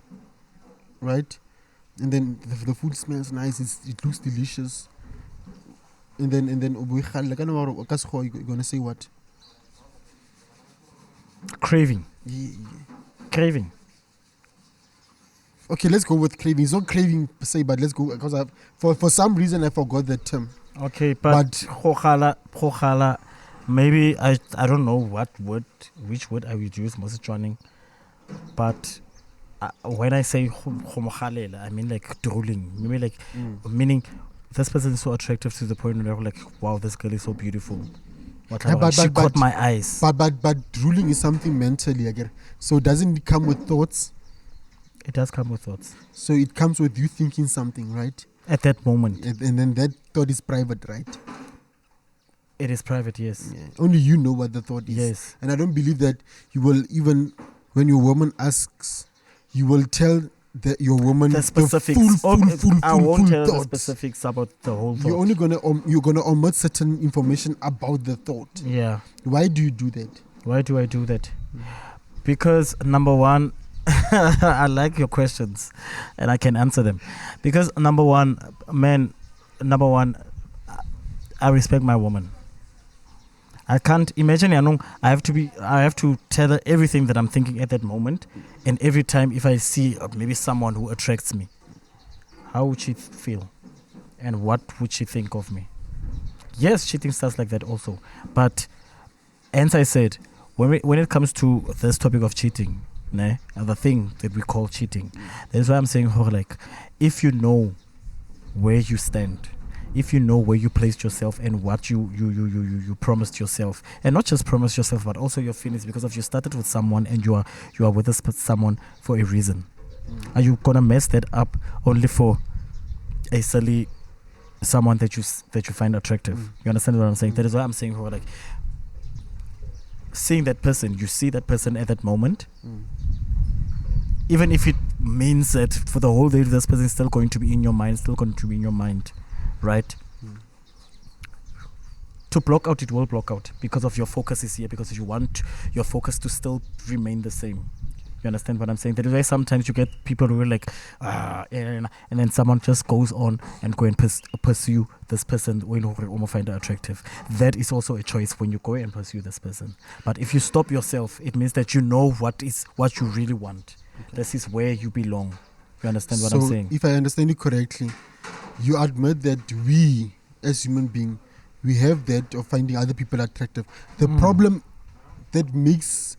right? And then the food smells nice, it looks delicious. And then you're gonna say what?
Craving.
Yeah.
Craving.
Okay, let's go with craving. It's not craving per se, but let's go because for some reason I forgot the term.
Okay, but khogala, maybe I don't know which word I would use most joining, but when I say khomokhalela, I mean like drooling. Maybe like meaning this person is so attractive to the point where I'm like, wow, this girl is so beautiful. She caught my eyes.
But drooling is something mentally, I get. So doesn't it come with thoughts?
It does come with thoughts.
So it comes with you thinking something, right?
At that moment.
And then that thought is private, right?
It is private, yes.
Yeah. Only you know what the thought is.
Yes.
And I don't believe that you will, even when your woman asks, you will tell your woman
the specifics. I won't tell the specifics about the whole thought.
You're gonna omit certain information about the thought.
Yeah.
Why do you do that?
Why do I do that? Because number one, I like your questions and I can answer them. Because number one, I respect my woman. I can't imagine, I have to tell her everything that I'm thinking at that moment. And every time if I see maybe someone who attracts me, how would she feel? And what would she think of me? Yes, cheating starts like that also. But as I said, when it comes to this topic of cheating, the thing that we call cheating, that's why I'm saying, like, if you know where you stand, if you know where you placed yourself and what you promised yourself, and not just promised yourself but also your feelings, because if you started with someone and you are with this someone for a reason, are you gonna mess that up only for a silly someone that you find attractive? You understand what I'm saying? That is why I'm saying, like, seeing that person, you see that person at that moment, even if it means that for the whole day this person is still going to be in your mind, right? To block out, it will block out because of your focus is here, because you want your focus to still remain the same. You understand what I'm saying? That is why sometimes you get people who are like, and then someone just goes on and go and pursue this person when you find her attractive. That is also a choice when you go and pursue this person. But if you stop yourself, it means that you know what you really want. Okay. This is where you belong. You understand what I'm saying?
If I understand you correctly, you admit that we, as human beings, we have that of finding other people attractive. The problem that makes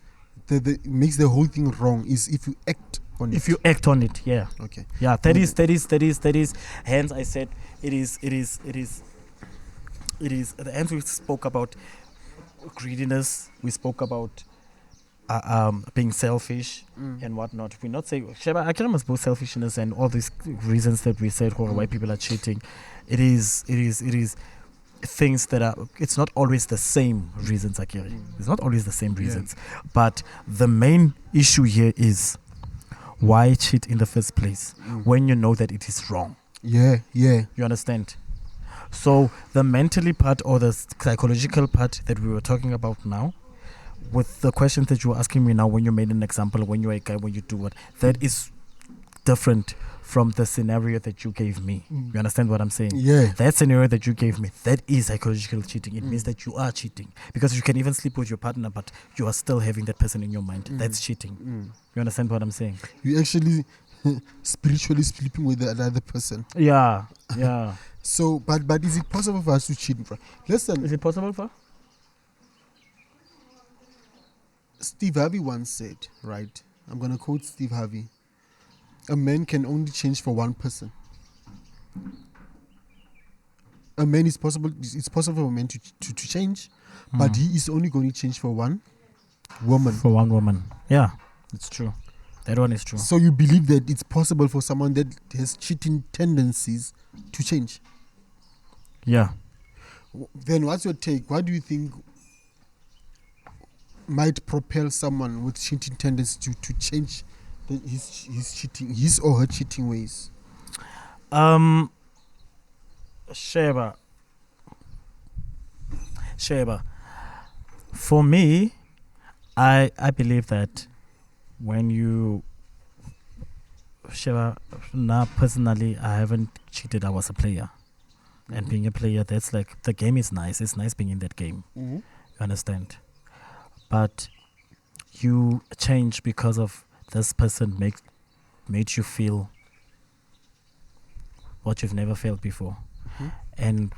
the whole thing wrong is if you act on it.
If you act on it, yeah.
Okay.
Yeah, that is. Hence, I said it is. Hence, we spoke about greediness. We spoke about being selfish and whatnot. We're not saying Sheba, I can't both selfishness and all these reasons that we said why people are cheating. It is things that are, it's not always the same reasons, Akiri. It's not always the same reasons. But the main issue here is why cheat in the first place when you know that it is wrong.
Yeah. You
understand? So the mentally part or the psychological part that we were talking about now, with the questions that you were asking me now, when you made an example, when you're a guy, when you do what, that is different from the scenario that you gave me. You understand what I'm saying?
Yeah.
That scenario that you gave me, that is psychological cheating. It means that you are cheating, because you can even sleep with your partner, but you are still having that person in your mind. That's cheating. You understand what I'm saying?
You actually spiritually sleeping with another person.
Yeah.
So, but is it possible for us to cheat? Listen,
Is it possible for?
Steve Harvey once said, right? I'm going to quote Steve Harvey. A man can only change for one person. A man is possible. It's possible for a man to change, but he is only going to change for one woman.
For one woman. Yeah, it's true. That one is true.
So you believe that it's possible for someone that has cheating tendencies to change?
Yeah.
Then what's your take? What do you think might propel someone with cheating tendencies to change his or her cheating ways?
Sheba. For me, I believe that when you Sheba, now personally, I haven't cheated. I was a player, and being a player, that's like, the game is nice. It's nice being in that game.
Mm-hmm.
You understand? But you change because of this person made you feel what you've never felt before.
Mm-hmm.
And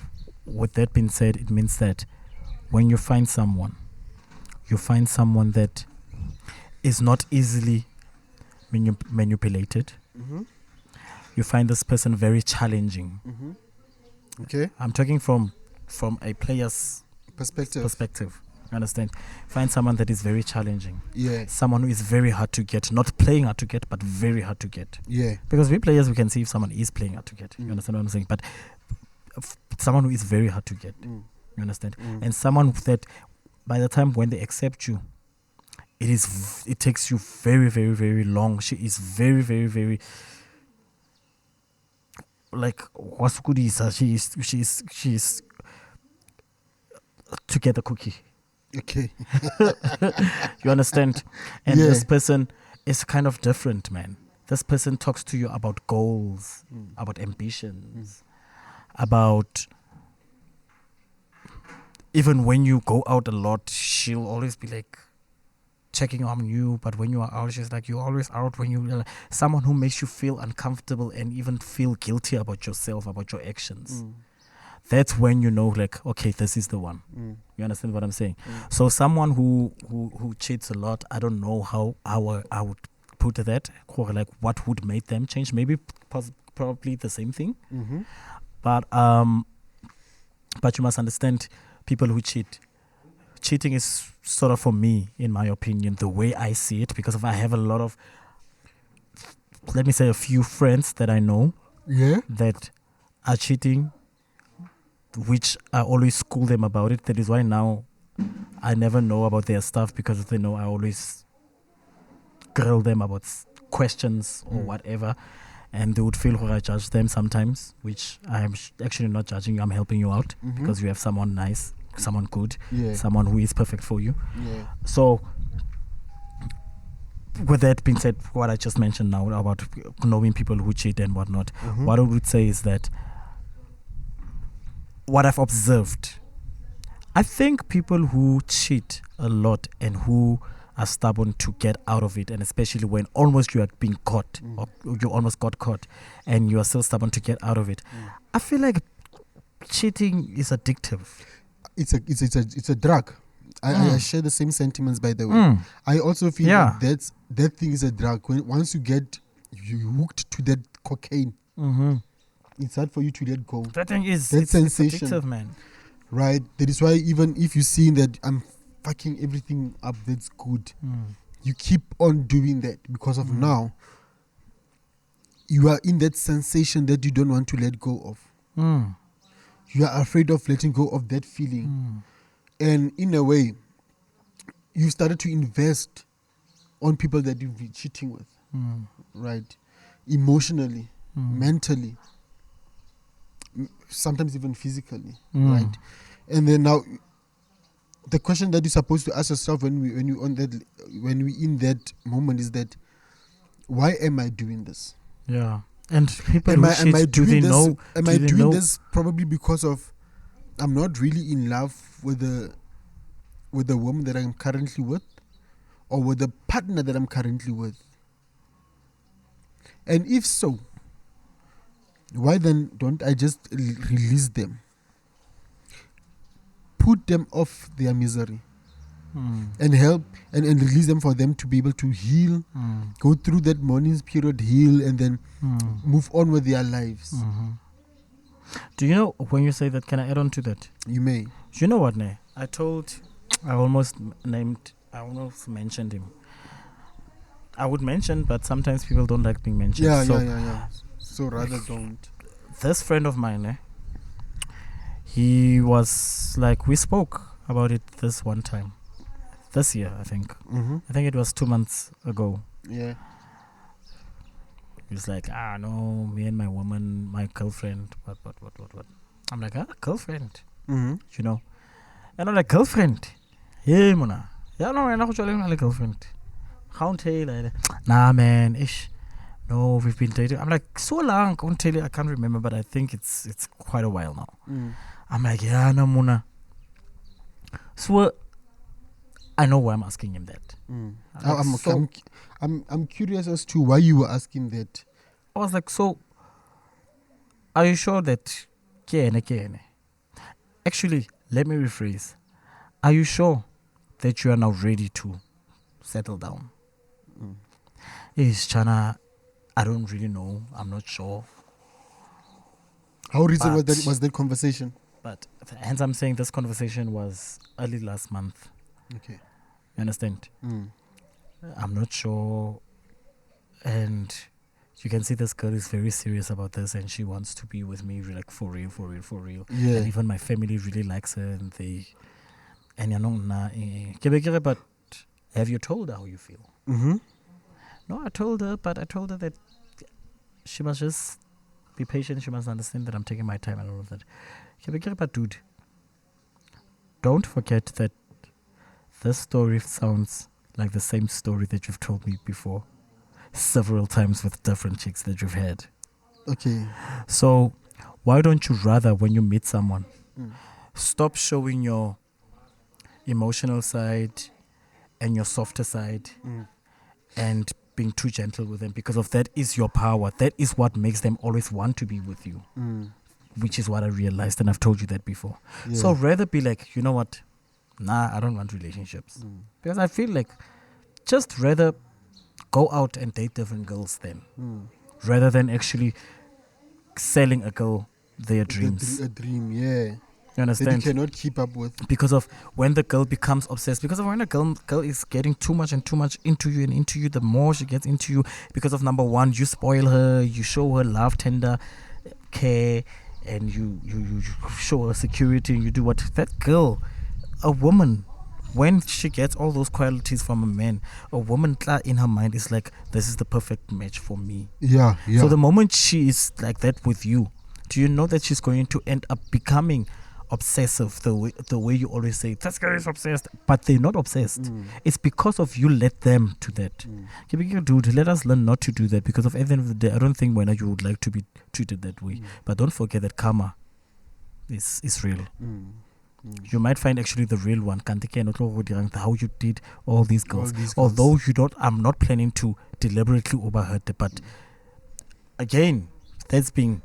with that being said, it means that when you find someone that is not easily manipulated.
Mm-hmm.
You find this person very challenging.
Mm-hmm. Okay.
I'm talking from a player's perspective. You understand? Find someone that is very challenging.
Yeah.
Someone who is very hard to get. Not playing hard to get, but very hard to get.
Yeah.
Because we players, we can see if someone is playing hard to get. You understand what I'm saying? But someone who is very hard to get. You understand? And someone that by the time when they accept you, it takes you very, very, very long. She is very, very, very, like, wasukudisa. She is to get the cookie.
Okay.
You understand? And
Yeah.
this person is kind of different, man. This person talks to you about goals, about ambitions, about, even when you go out a lot, she'll always be like checking on you. But when you are out, she's like, you're always out. When you someone who makes you feel uncomfortable and even feel guilty about yourself, about your actions. That's when you know, like, okay, this is the one. You understand what I'm saying? So someone who cheats a lot, I don't know how I would put that, or like what would make them change. Maybe probably the same thing.
Mm-hmm.
But you must understand, people who cheat. Cheating is sort of, for me, in my opinion, the way I see it, because I have a lot of, let me say, a few friends that I know that are cheating, which I always school them about it. That is why now I never know about their stuff, because they know I always grill them about questions or whatever, and they would feel where I judge them sometimes, which I am actually not judging you. I'm helping you out because you have someone nice, someone good, someone who is perfect for you. So with that being said, what I just mentioned now about knowing people who cheat and whatnot, what I would say is that what I've observed, I think people who cheat a lot and who are stubborn to get out of it, and especially when almost you are being caught, or you almost got caught, and you are still stubborn to get out of it, I feel like cheating is addictive.
It's a drug. I share the same sentiments, by the way. I also feel that that thing is a drug. Once you get hooked to that cocaine, it's hard for you to let go.
That thing is
that
it's
sensation,
addictive, man.
Right? That is why even if you see that I'm fucking everything up that's good, you keep on doing that because of now you are in that sensation that you don't want to let go of. You are afraid of letting go of that feeling. And in a way, you started to invest on people that you've been cheating with, right? Emotionally, mentally, sometimes even physically, right? And then now, the question that you're supposed to ask yourself when we in that moment is that, why am I doing this?
Yeah. And people
Am
who
I
cheat, do they
doing this?
know?
Am
do
I
they
doing
know?
this probably because of I'm not really in love with the woman that I'm currently with, or with the partner that I'm currently with? And if so, why then don't I just release them, put them off their misery, and help and release them for them to be able to heal, go through that mourning period, heal, and then move on with their lives?
Do you know, when you say that, can I add on to that?
You may.
You know what, Ne? I almost mentioned him. I would mention, but sometimes people don't like being mentioned.
Yeah. So rather don't.
This friend of mine, he was like, we spoke about it this one time. This year, I think. I think it was 2 months ago.
Yeah.
He was like, no, me and my woman, my girlfriend, what. I'm like, girlfriend? You know? And I'm like, girlfriend? Hey, Mona. Yeah, no, I'm not a girlfriend. Nah, man, ish. No, we've been dating. I'm like, so long, I can't remember, but I think it's quite a while now. I'm like, yeah, no, Mona. So I know why I'm asking him that.
I'm curious as to why you were asking that.
I was like, so are you sure that Kene? Actually, let me rephrase. Are you sure that you are now ready to settle down? Is Chana, I don't really know. I'm not sure.
How recent was that conversation?
But hence I'm saying this conversation was early last month.
Okay.
You understand? I'm not sure. And you can see this girl is very serious about this, and she wants to be with me, like, for real.
Yeah.
And even my family really likes her, and you know, but have you told her how you feel? No, I told her that she must just be patient. She must understand that I'm taking my time and all of that. But dude, don't forget that this story sounds like the same story that you've told me before, several times, with different chicks that you've had.
Okay.
So why don't you rather, when you meet someone, stop showing your emotional side and your softer side and being too gentle with them, because of that is your power. That is what makes them always want to be with you, which is what I realized, and I've told you that before.
Yeah.
So rather be like, you know what? Nah, I don't want relationships. Because I feel like just rather go out and date different girls then, rather than actually selling a girl their dreams.
A dream, yeah.
You understand?
That you cannot keep up with.
Because of when the girl becomes obsessed, because of when a girl is getting too much into you, the more she gets into you, because of, number one, you spoil her, you show her love, tender care, and you show her security, and you do what that girl, a woman, when she gets all those qualities from a man, a woman in her mind is like, this is the perfect match for me.
Yeah.
So the moment she is like that with you, do you know that she's going to end up becoming obsessive, the way you always say, this guy is obsessed, but they're not obsessed. It's because of you let them to that. Dude, let us learn not to do that, because of, at the end of the day, I don't think when you would like to be treated that way. But don't forget that karma is real. You might find actually the real one, how you did all these girls. Although I'm not planning to deliberately overhurt it, but again, that's being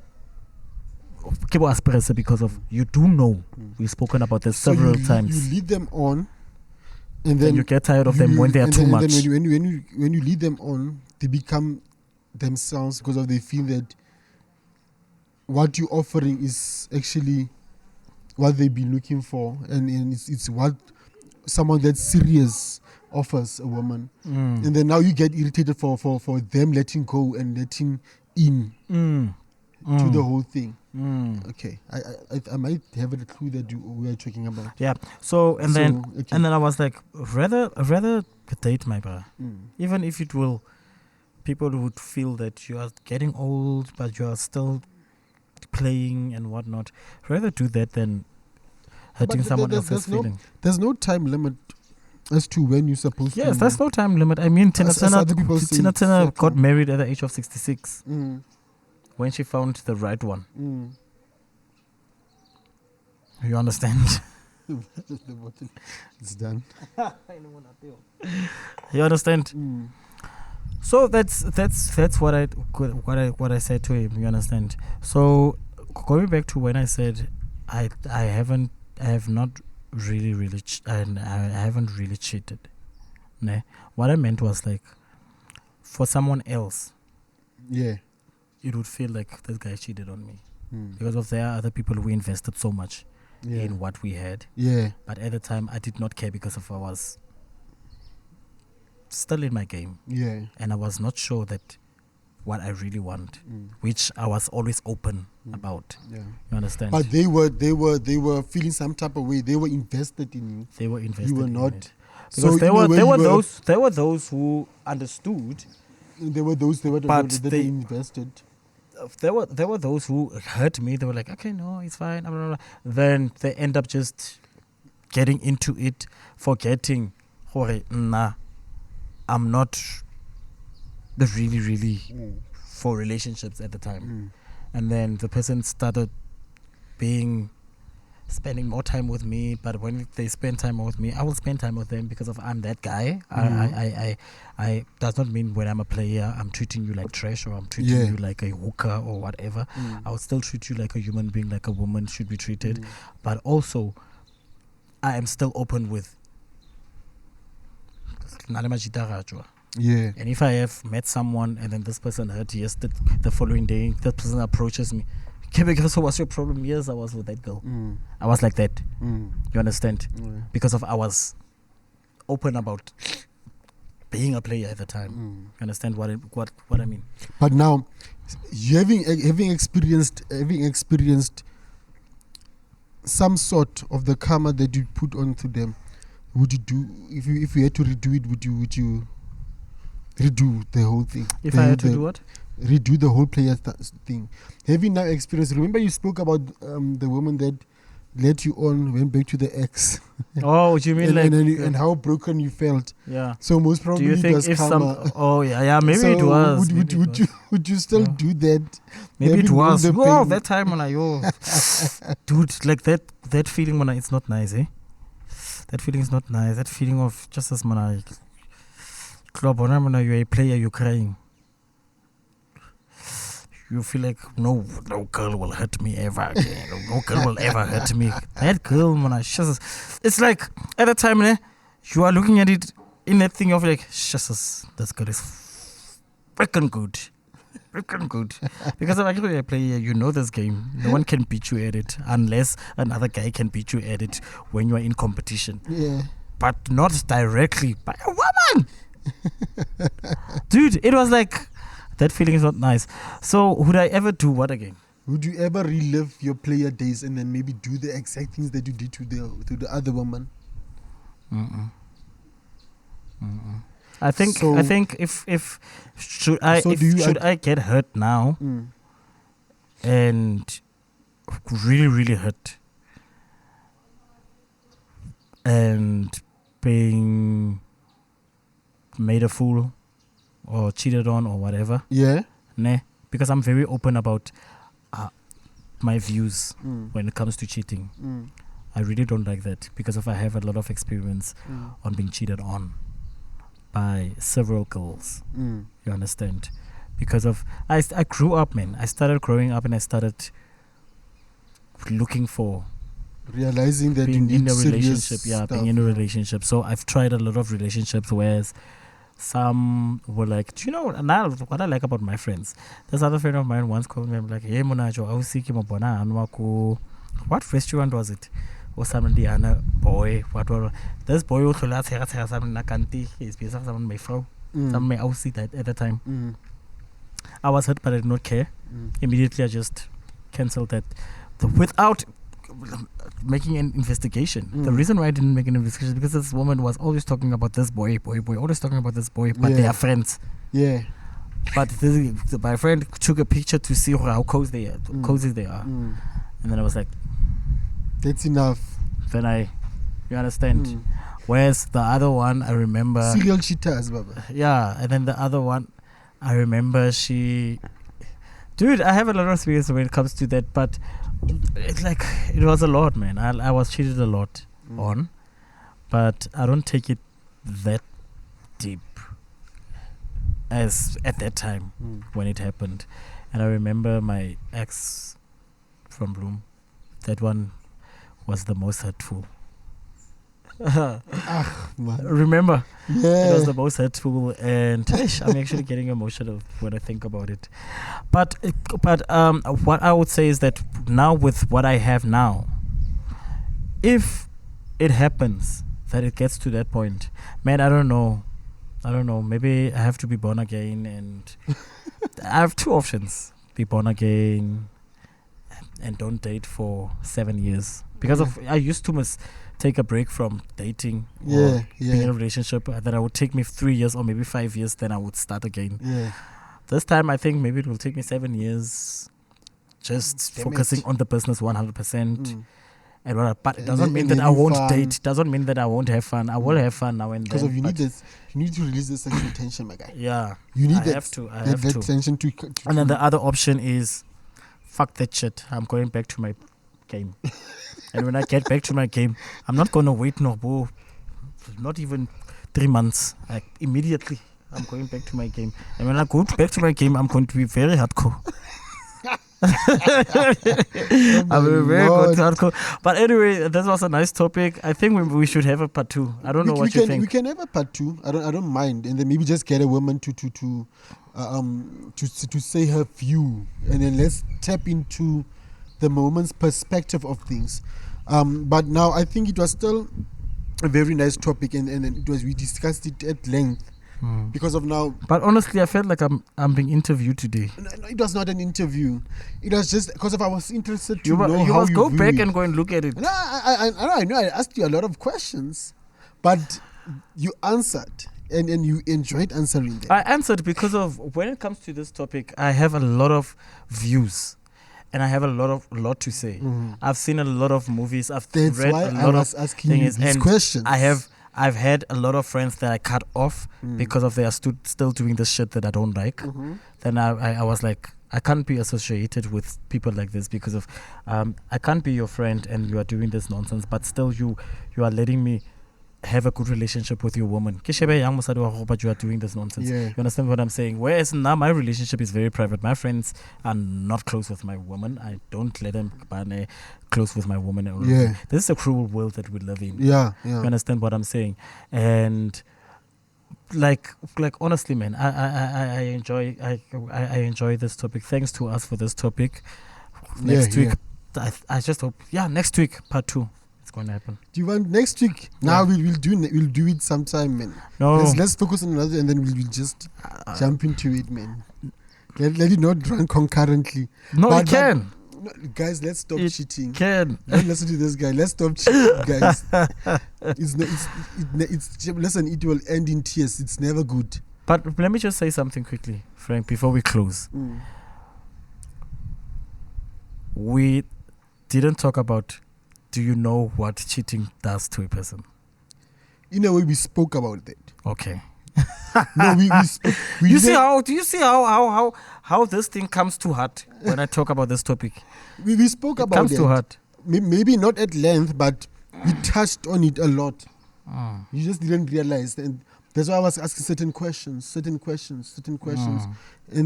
because of, you do know, we've spoken about this several times.
You lead them on, and then
you get tired of them when they are too much.
And then when you lead them on, they become themselves, because of they feel that what you're offering is actually what they've been looking for, and it's what someone that's serious offers a woman. And then now you get irritated for them letting go and letting in to the whole thing. Okay, I might have a clue that we are talking about.
Yeah. So then I was like, rather date my brother, even if it will, people would feel that you are getting old, but you are still playing and whatnot. Rather do that than hurting someone else's feeling.
There's no time limit As to when you're supposed to.
Yes, there's no time limit. I mean, Tina
As other people say,
Turner
circle.
got married at the age of 66
Mm.
when she found the right one.
Mm.
You understand?
The bottle. It's done.
You understand?
Mm.
So that's what I said to him. You understand? So going back to when I said I have not really I haven't really cheated. Nah. What I meant was like for someone else,
Yeah.
it would feel like this guy cheated on me
Mm.
because of there are other people who invested so much
Yeah.
in what we had.
Yeah.
But at the time, I did not care because of I was still in my game,
Yeah.
and I was not sure that what I really want,
Mm.
which I was always open about.
Yeah.
You understand?
But they were feeling some type of way. They were invested in you.
they were invested.
You were
in
not.
it.
So
Because
in a way
there
you
were those who understood.
There were those
But
that
they-
they invested.
There were those who hurt me. They were like, okay, no, it's fine. Blah, blah, blah. Then they end up just getting into it, forgetting, nah, I'm not really for relationships at the time.
Mm.
And then the person started spending more time with me, but when they spend time with me, I will spend time with them because of I'm that guy. I does not mean when I'm a player I'm treating you like trash or I'm treating
Yeah.
you like a hooker or whatever.
Mm.
I will still treat you like a human being, like a woman should be treated. But also I am still open with
Yeah.
and if I have met someone and then this person hurt yesterday, the following day, that person approaches me. So what's your problem? Yes, I was with that girl.
Mm.
I was like that.
Mm.
You understand?
Yeah.
Because of I was open about being a player at the time.
Mm.
You understand what I mean?
But now, you having experienced some sort of the karma that you put onto them, would you do if you had to redo it? Would you redo the whole thing?
If I had to do what?
Redo the whole player thing. Having now experienced, remember you spoke about the woman that let you on, went back to the ex.
Oh, you mean
and how broken you felt.
yeah.
So most
Do
probably
you think
it was
if
karma.
maybe
So
it was.
Would you still
Yeah.
do that?
Maybe it
having known
was.
the
Oh,
pain?
that time when dude, like that feeling when it's not nice, eh? That feeling is not nice. That feeling of just as when club when you're a player, you're crying. You feel like no girl will hurt me ever again. No girl will ever hurt me. That girl, man, it's like at the time, you are looking at it in that thing of like, Jesus, this girl is freaking good. Freaking good. Because if you're a player, you know this game. No one can beat you at it unless another guy can beat you at it when you are in competition.
Yeah.
But not directly by a woman. Dude, it was like that feeling is not nice. So would I ever do what again?
Would you ever relive your player days and then maybe do the exact things that you did to the other woman?
I think
So-
if should I
So do you
should I get hurt now and really hurt and being made a fool or cheated on or whatever,
Yeah.
because I'm very open about my views when it comes to cheating. I really don't like that because I have a lot of experience on being cheated on by several girls. You understand? Because of I grew up, man. I started growing up and I started looking for
Realizing that
being
you
in
need
a
serious
relationship. Yeah,
stuff,
being in a relationship. So I've tried a lot of relationships, whereas some were like, do you know now what I like about my friends? This other friend of mine once called me. I'm like, hey Munajo, I was seeking what restaurant was it? Or somebody boy, what this boy also last something nakanti is because of my friend. Some may also see that at the time. I was hurt but I did not care. Immediately I just cancelled that without making an investigation. The reason why I didn't make an investigation is because this woman was always talking about this boy, always talking about this boy, but they
Yeah.
are friends.
Yeah.
But my friend took a picture to see how cozy they are, and then I was like,
That's enough.
then you understand? Whereas the other one, I remember.
Serial cheaters, Baba.
Yeah, and then the other one, I remember she. Dude, I have a lot of experience when it comes to that, but it's like it was a lot, man. I was cheated a lot on, but I don't take it that deep as at that time when it happened. And I remember my ex from Bloom. That one was the most hurtful.
Man.
Remember?
Yeah.
It was the most hurtful, and I'm actually getting emotional when I think about it. But what I would say is that now with what I have now, if it happens that it gets to that point, man, I don't know. Maybe I have to be born again, and I have two options: be born again and don't date for 7 years. Because of I used to take a break from dating or being in a relationship. Then I would take me 3 years or maybe 5 years. Then I would start again.
Yeah.
This time I think maybe it will take me 7 years, just focusing on the business 100%. But it doesn't mean that I won't date. It doesn't mean that I won't have fun. I will have fun now and then.
Because you need to release the sexual tension, my guy.
Yeah,
you need
I have to.
that tension to.
And then the other option is, fuck that shit. I'm going back to my game. And when I get back to my game, I'm not gonna wait not even 3 months. Like immediately, I'm going back to my game. And when I go back to my game, I'm going to be very hardcore. I'm a very good hardcore. But anyway, that was a nice topic. I think we should have a part 2. I don't know what you think.
We can have a part 2. I don't mind, and then maybe just get a woman to say her view, and then let's tap into the woman's perspective of things. But now I think it was still a very nice topic, and we discussed it at length. Because of now.
But honestly, I felt like I'm being interviewed today.
No, it was not an interview. It was just because I was interested to know
you
how
must
you
go
view
back
it.
and go and look at it.
No, I know. I asked you a lot of questions, but you answered, and you enjoyed answering them.
I answered because of when it comes to this topic, I have a lot of views. And I have a lot to say. I've seen a lot of movies. That's read
why
a lot
I was
of
asking you these questions.
I've had a lot of friends that I cut off because of they are still doing this shit that I don't like. Then I was like, I can't be associated with people like this because of I can't be your friend and you are doing this nonsense, but still you are letting me have a good relationship with your woman. But you are doing this nonsense.
Yeah.
You understand what I'm saying? Whereas now my relationship is very private. My friends are not close with my woman. I don't let them be close with my woman.
Yeah.
This is a cruel world that we live in.
Yeah.
You understand what I'm saying? And like honestly, man, I enjoy this topic. Thanks to us for this topic. Next week, I just hope. Yeah, next week, part 2. Going to happen.
Do you want next week? Now we'll do it sometime, man.
No,
let's focus on another, and then we'll just jump into it, man. Let it not run concurrently.
No, it can.
No, guys, let's stop cheating.
Can
don't listen to this guy. Let's stop cheating, guys. Listen. It will end in tears. It's never good.
But let me just say something quickly, Frank, before we close. We didn't talk about. Do you know what cheating does to a person?
In a way, we spoke about that.
Okay.
No, we
do you see how this thing comes to heart when I talk about this topic?
We spoke about it.
Comes to heart.
Maybe not at length, but we touched on it a lot. You just didn't realize, and that's why I was asking certain questions, and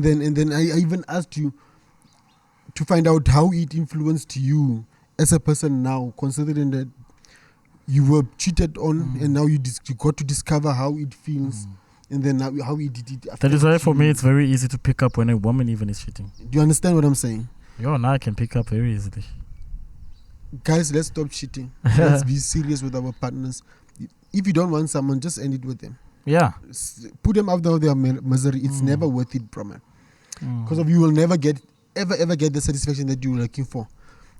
then I even asked you to find out how it influenced you as a person now, considering that you were cheated on and now you got to discover how it feels and then how it did it.
That is why for me it's very easy to pick up when a woman even is cheating.
Do you understand what I'm saying?
Now I can pick up very easily.
Guys, let's stop cheating. Let's be serious with our partners. If you don't want someone, just end it with them.
Yeah.
Put them out of their misery. It's never worth it, bro, man. Because you will never ever get the satisfaction that you're looking for.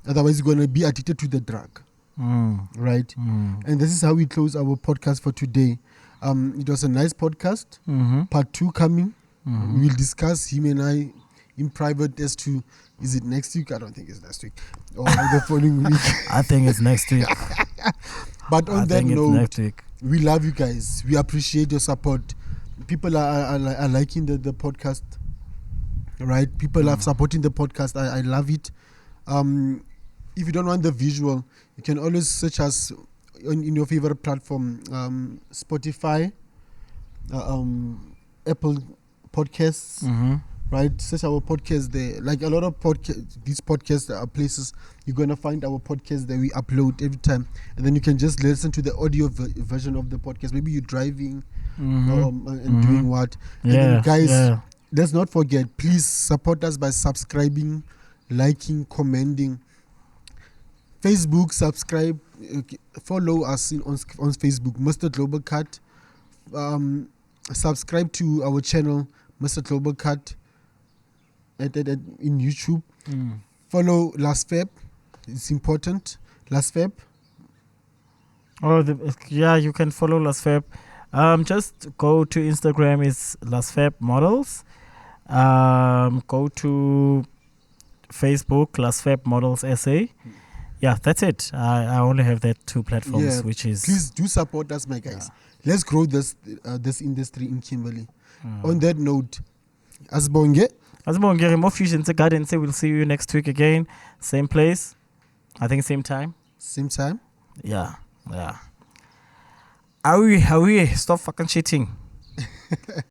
Otherwise, you're going to be addicted to the drug. Right? And this is how we close our podcast for today. It was a nice podcast. Part 2 coming. We will discuss, him and I, in private as to, is it next week? I don't think it's next week. Or the following week.
I think it's next week.
But on that note, We love you guys. We appreciate your support. People are liking the podcast, right? People are supporting the podcast. I love it. If you don't want the visual, you can always search us in your favorite platform, Spotify, Apple Podcasts, right? Search our podcast there. Like a lot of these podcasts are places you're gonna find our podcast that we upload every time, and then you can just listen to the audio version of the podcast. Maybe you're driving and doing what. And then guys, let's not forget. Please support us by subscribing, liking, commenting. Facebook, subscribe, follow us on Facebook, Mr. Global Cut. Subscribe to our channel, Mr. Global Cut, in YouTube. Follow Last Feb. It's important. Last Feb.
Oh, you can follow Last Feb. Just go to Instagram. It's Last Feb Models. Go to Facebook, Last Feb Models SA. Yeah, that's it. I only have that 2 platforms, which is...
Please do support us, my guys. Let's grow this industry in Kimberley. On that note, Asbonge.
Asbonge, more Fusion Garden. Say we'll see you next week again. Same place. I think same time.
Same time?
Yeah. How we stop fucking cheating.